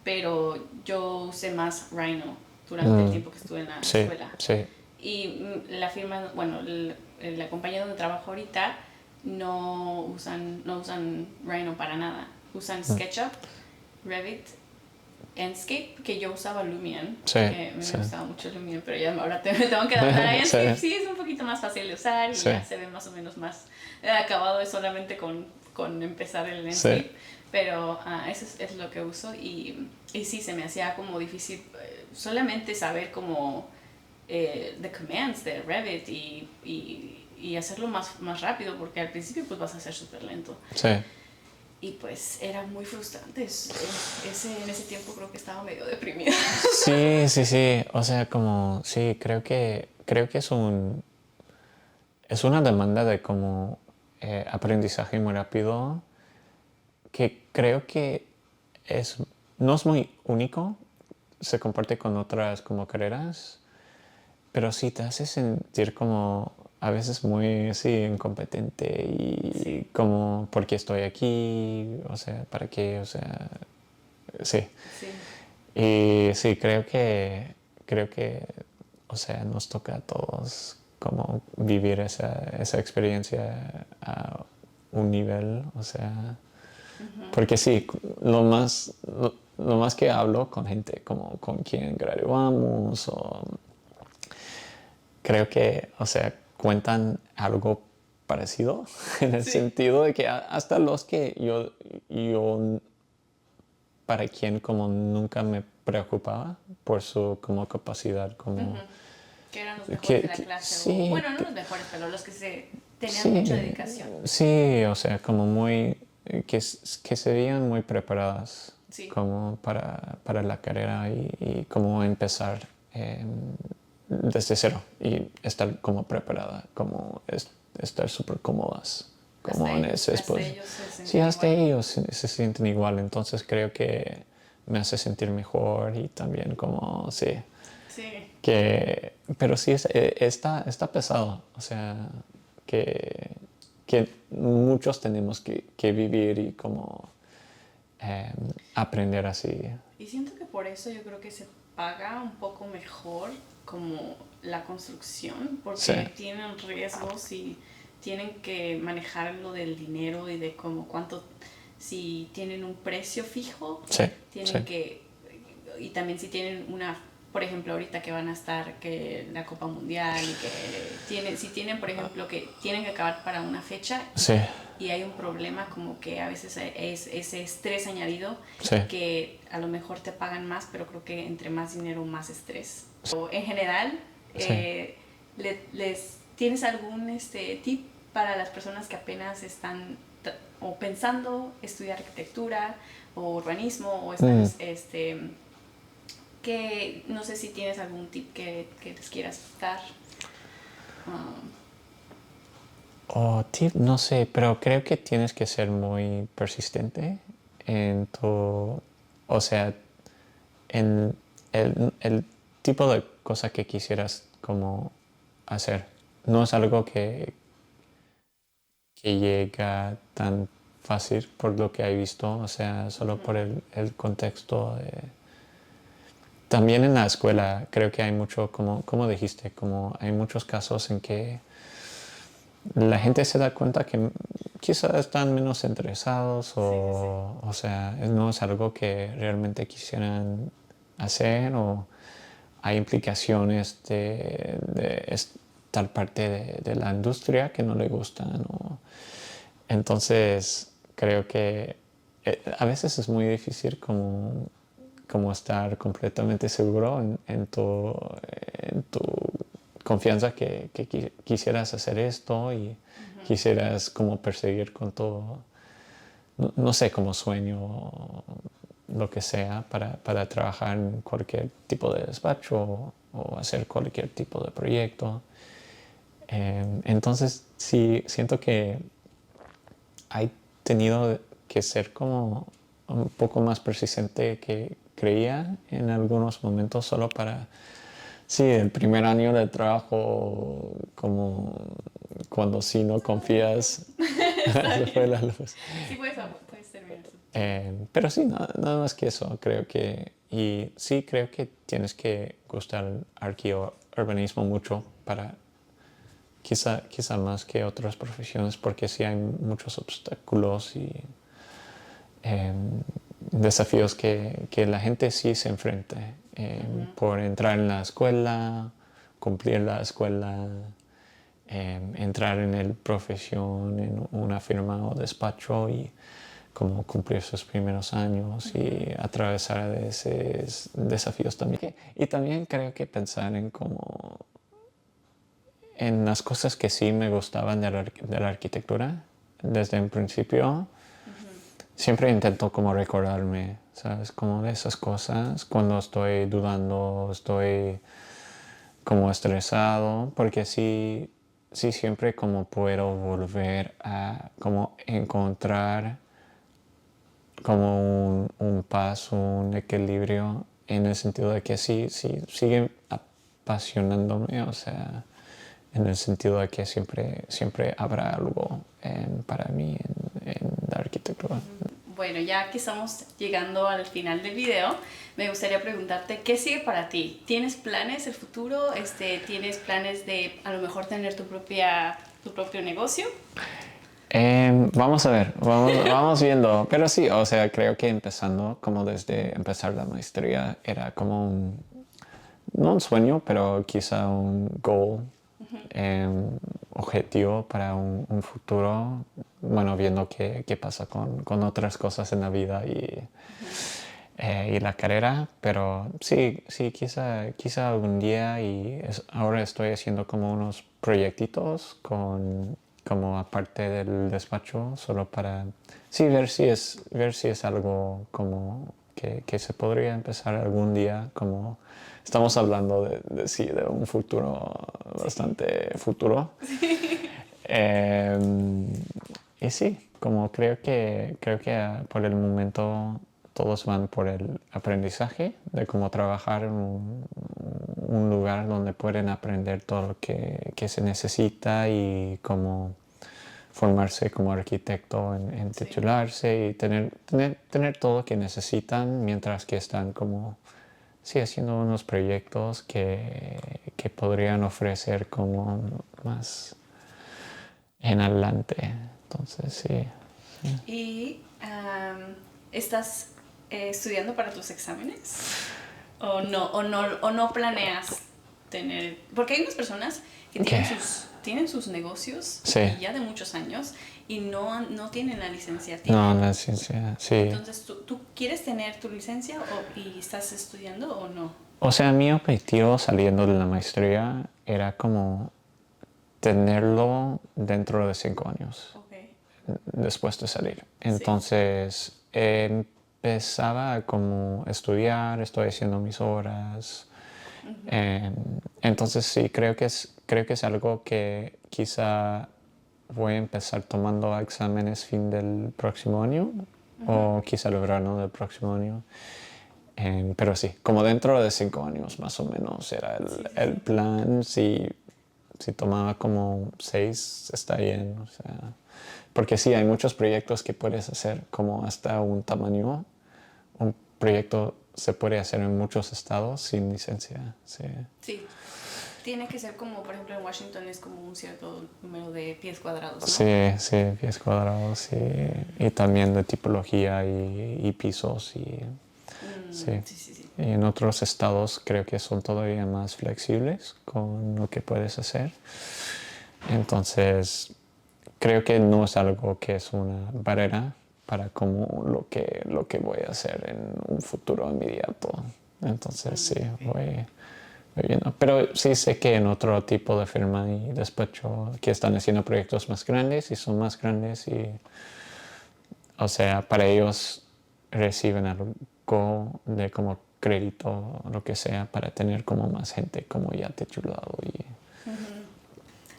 Speaker 1: pero yo usé más Rhino durante el tiempo que estuve en la escuela.
Speaker 2: Sí.
Speaker 1: Y la firma, bueno, la compañía donde trabajo ahorita no usan Rhino para nada. Usan SketchUp, Revit, Enscape, que yo usaba Lumion. Que me gustaba mucho Lumion, pero ya ahora me tengo que adaptar a Enscape. Sí, es un poquito más fácil de usar y ya se ve más o menos más acabado, es solamente con empezar el Enscape. Pero eso es lo que uso y sí, se me hacía como difícil solamente saber como the commands de Revit y hacerlo más rápido, porque al principio pues vas a ser súper lento.
Speaker 2: Sí.
Speaker 1: Y pues era muy frustrante. En ese tiempo creo que estaba medio deprimida.
Speaker 2: Sí. O sea, como, sí, creo que es una demanda de como aprendizaje muy rápido que creo que no es muy único, se comparte con otras como carreras, pero sí te hace sentir como a veces muy incompetente y como ¿por qué estoy aquí? O sea, ¿para qué? O sea, sí. Y sí, creo que, o sea, nos toca a todos como vivir esa experiencia a un nivel, o sea, porque sí, lo más que hablo con gente como con quien graduamos creo que, o sea, cuentan algo parecido en el sentido de que hasta los que yo para quien como nunca me preocupaba por su como capacidad como
Speaker 1: que eran los mejores de la clase
Speaker 2: sí,
Speaker 1: bueno, no los mejores, pero los que tenían mucha dedicación.
Speaker 2: Sí, o sea, como muy que se veían muy preparadas como para la carrera y como empezar desde cero y estar como preparada, como estar súper cómodas. Como
Speaker 1: hasta
Speaker 2: en
Speaker 1: ellos,
Speaker 2: ese
Speaker 1: hasta ellos se sienten
Speaker 2: sí, hasta
Speaker 1: igual.
Speaker 2: ellos se sienten igual, entonces creo que me hace sentir mejor y también como, sí. Pero sí, está pesado, o sea, que muchos tenemos que vivir y como aprender así.
Speaker 1: Y siento que por eso yo creo que se paga un poco mejor como la construcción, porque tienen riesgos y tienen que manejar lo del dinero y de como cuánto, si tienen un precio fijo, tienen que, y también si tienen por ejemplo, ahorita que van a estar que la Copa Mundial y que si tienen, por ejemplo, que tienen que acabar para una fecha y hay un problema como que a veces es ese estrés añadido que a lo mejor te pagan más, pero creo que entre más dinero, más estrés. En general, ¿tienes algún tip para las personas que apenas están o pensando estudiar arquitectura o urbanismo o están que no sé si tienes algún tip que les quieras dar?
Speaker 2: Tip, no sé, pero creo que tienes que ser muy persistente en o sea, en el tipo de cosa que quisieras como hacer. No es algo que llega tan fácil por lo que he visto, o sea, solo por el contexto también en la escuela creo que hay mucho, como dijiste, como hay muchos casos en que la gente se da cuenta que quizás están menos interesados o sea, no es algo que realmente quisieran hacer o hay implicaciones de tal parte de la industria que no le gustan. Entonces, creo que a veces es muy difícil como estar completamente seguro en tu confianza que quisieras hacer esto y quisieras como perseguir con todo, no sé, como sueño o lo que sea para trabajar en cualquier tipo de despacho o hacer cualquier tipo de proyecto. Entonces, sí, siento que he tenido que ser como un poco más persistente que creía en algunos momentos solo para, sí, el primer año de trabajo, como cuando sí no confías, se fue la luz.
Speaker 1: Sí, puedes terminar.
Speaker 2: Pero sí, nada más que eso, creo que, y sí creo que tienes que gustar el arqueourbanismo mucho para quizá más que otras profesiones, porque sí hay muchos obstáculos y eh, desafíos que la gente sí se enfrenta por entrar en la escuela, cumplir la escuela, entrar en el profesión, en una firma o despacho y como cumplir sus primeros años y atravesar esos desafíos también. Y también creo que pensar en las cosas que sí me gustaban de la arquitectura desde un principio. Siempre intento como recordarme, ¿sabes? Como de esas cosas cuando estoy dudando, estoy como estresado, porque sí siempre como puedo volver a como encontrar como un paso, un equilibrio en el sentido de que sí sigue apasionándome, o sea, en el sentido de que siempre habrá algo para mí en la arquitectura.
Speaker 1: Bueno, ya que estamos llegando al final del video, me gustaría preguntarte, ¿qué sigue para ti? ¿Tienes planes el futuro? ¿Tienes planes de a lo mejor tener tu propio negocio?
Speaker 2: Vamos a ver, vamos viendo. Pero sí, o sea, creo que empezando, como desde empezar la maestría, era como no un sueño, pero quizá un goal, objetivo para un futuro. Bueno, viendo qué pasa con otras cosas en la vida y la carrera. Pero sí, quizá algún día y ahora estoy haciendo como unos proyectitos como aparte del despacho, solo para sí ver si es algo como que se podría empezar algún día, como estamos hablando de un futuro bastante futuro. Eh, y sí, como creo que por el momento todos van por el aprendizaje de cómo trabajar en un lugar donde pueden aprender todo lo que se necesita y cómo formarse como arquitecto en titularse y tener todo lo que necesitan mientras que están como sí haciendo unos proyectos que podrían ofrecer como más en adelante. Entonces sí.
Speaker 1: ¿Y estás estudiando para tus exámenes? ¿O no planeas tener? Porque hay unas personas que
Speaker 2: ¿Qué?
Speaker 1: tienen sus negocios
Speaker 2: Sí.
Speaker 1: y ya de muchos años y no tienen la licencia.
Speaker 2: No, la ciencia, sí.
Speaker 1: Entonces, ¿tú quieres tener tu licencia y estás estudiando o no?
Speaker 2: O sea, mi objetivo saliendo de la maestría era como tenerlo dentro de 5 años
Speaker 1: Okay.
Speaker 2: después de salir. Entonces empezaba a como estudiar, estoy haciendo mis horas. Entonces sí, creo que es algo que quizá voy a empezar tomando exámenes fin del próximo año o quizá el verano del próximo año. Pero sí, como dentro de 5 años más o menos era el plan. Si tomaba como 6 está bien, o sea, porque sí, hay muchos proyectos que puedes hacer como hasta un tamaño, un proyecto se puede hacer en muchos estados sin licencia. Sí,
Speaker 1: Sí. Tiene que ser como, por ejemplo, en Washington es como un cierto número de pies cuadrados, ¿no?
Speaker 2: sí, sí, pies cuadrados y también de tipología y pisos. Sí.
Speaker 1: Sí, sí, sí.
Speaker 2: Y en otros estados creo que son todavía más flexibles con lo que puedes hacer. Entonces, creo que no es algo que es una barrera para como lo que voy a hacer en un futuro inmediato. Entonces, sí, voy viendo. Pero sí sé que en otro tipo de firma y despacho que están haciendo proyectos más grandes y son más grandes o sea, para ellos reciben algo de como crédito o lo que sea para tener como más gente como ya titulado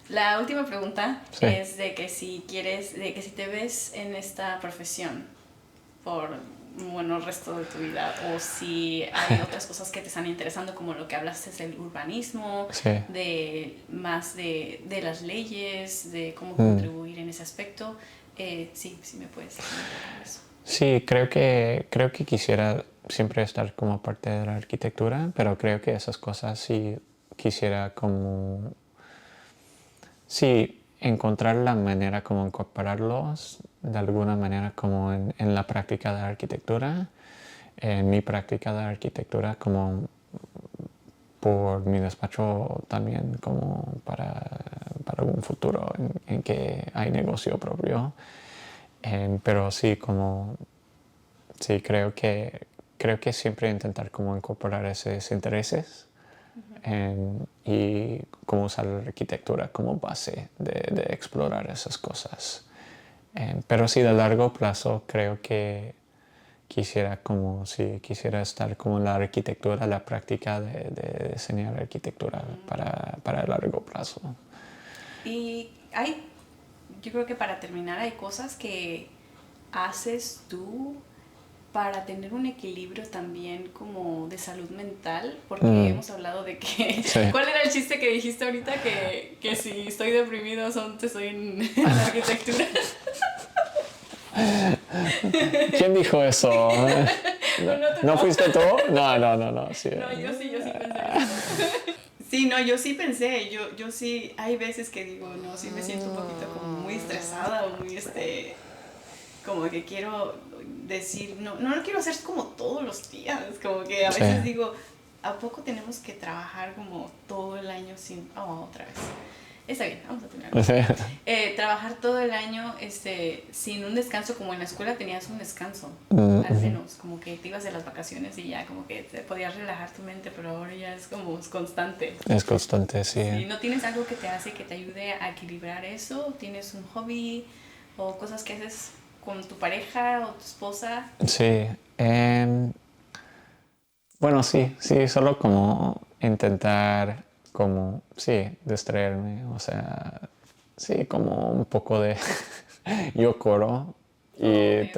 Speaker 1: La última pregunta
Speaker 2: Sí.
Speaker 1: es de que si te ves en esta profesión por el resto de tu vida o si hay otras cosas que te están interesando como lo que hablaste del urbanismo,
Speaker 2: Sí.
Speaker 1: de más de las leyes, de cómo contribuir en ese aspecto. Sí me puedes comentar eso.
Speaker 2: Sí, creo que quisiera siempre estar como parte de la arquitectura, pero creo que esas cosas sí quisiera como, sí, encontrar la manera como incorporarlos de alguna manera como en la práctica de la arquitectura, en mi práctica de la arquitectura como por mi despacho también como para un futuro en que hay negocio propio. Pero sí, como sí, creo que siempre intentar como incorporar esos intereses y como usar la arquitectura como base de explorar esas cosas. Pero sí, de largo plazo creo que quisiera estar como en la arquitectura, la práctica de diseñar arquitectura para el largo plazo.
Speaker 1: Y yo creo que para terminar, hay cosas que haces tú para tener un equilibrio también como de salud mental, porque hemos hablado de que...
Speaker 2: Sí.
Speaker 1: ¿Cuál era el chiste que dijiste ahorita? Que si estoy deprimido estoy en la arquitectura.
Speaker 2: ¿Quién dijo eso? ¿No fuiste tú? No. Sí.
Speaker 1: No, yo sí pensé eso. Sí, no, yo sí pensé, yo sí, hay veces que digo, no, sí me siento un poquito como muy estresada o muy, como que quiero decir, no lo quiero hacer como todos los días, como que a veces digo, ¿a poco tenemos que trabajar como todo el año sin, otra vez? Está bien, vamos a tener trabajar todo el año sin un descanso, como en la escuela tenías un descanso, al menos, como que te ibas de las vacaciones y ya como que te podías relajar tu mente, pero ahora ya es como constante.
Speaker 2: Es constante, sí.
Speaker 1: Sí, ¿no tienes algo que te ayude a equilibrar eso? ¿Tienes un hobby o cosas que haces con tu pareja o tu esposa?
Speaker 2: Sí. Bueno, sí, solo como intentar, como, sí, distraerme, o sea, sí, como un poco de, yo corro y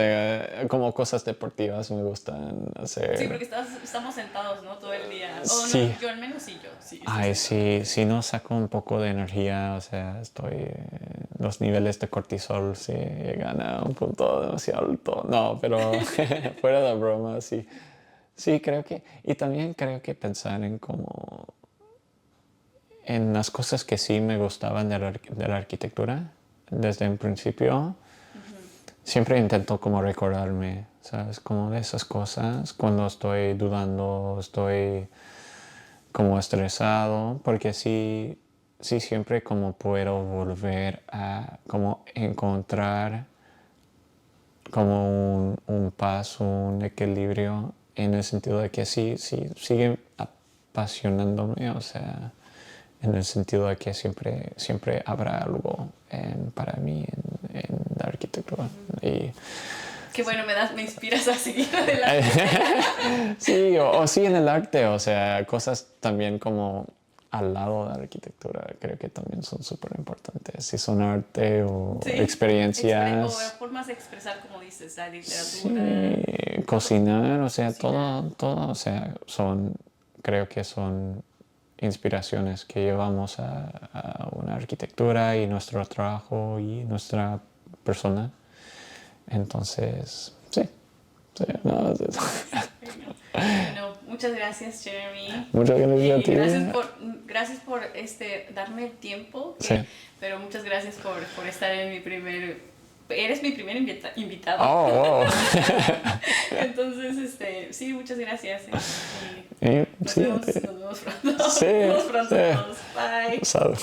Speaker 2: como cosas deportivas me gustan hacer.
Speaker 1: Sí, porque estamos sentados, ¿no? Todo el día.
Speaker 2: Sí.
Speaker 1: No, yo al menos sí, yo. Sí,
Speaker 2: Ay, sí, no saco un poco de energía, o sea, los niveles de cortisol sí llegan a un punto demasiado alto. No, pero fuera de broma, sí. Sí, y también creo que pensar en las cosas que sí me gustaban de la arquitectura, desde un principio, siempre intento como recordarme, ¿sabes? Como de esas cosas, cuando estoy dudando, estoy como estresado, porque sí siempre como puedo volver a como encontrar como un paso, un equilibrio en el sentido de que sí sigue apasionándome, o sea, en el sentido de que siempre habrá algo para mí en la arquitectura. Y,
Speaker 1: qué bueno, me inspiras a seguir adelante.
Speaker 2: sí, o sí en el arte, o sea, cosas también como al lado de la arquitectura, creo que también son súper importantes. Si son arte o experiencias.
Speaker 1: O formas de expresar, como dices, la literatura.
Speaker 2: Sí, cocinar, o sea, todo, o sea, creo que son inspiraciones que llevamos a una arquitectura y nuestro trabajo y nuestra persona. Entonces, sí. No,
Speaker 1: Bueno, muchas gracias, Jeremy.
Speaker 2: Muchas gracias a
Speaker 1: Y
Speaker 2: ti.
Speaker 1: gracias por darme el tiempo.
Speaker 2: Sí.
Speaker 1: Pero muchas gracias por estar en mi primer... Eres mi primer invitado.
Speaker 2: Oh, wow.
Speaker 1: Entonces, sí, muchas gracias. Nos
Speaker 2: Sí,
Speaker 1: vemos pronto.
Speaker 2: Sí,
Speaker 1: Nos vemos pronto.
Speaker 2: sí.
Speaker 1: Bye.
Speaker 2: Salud.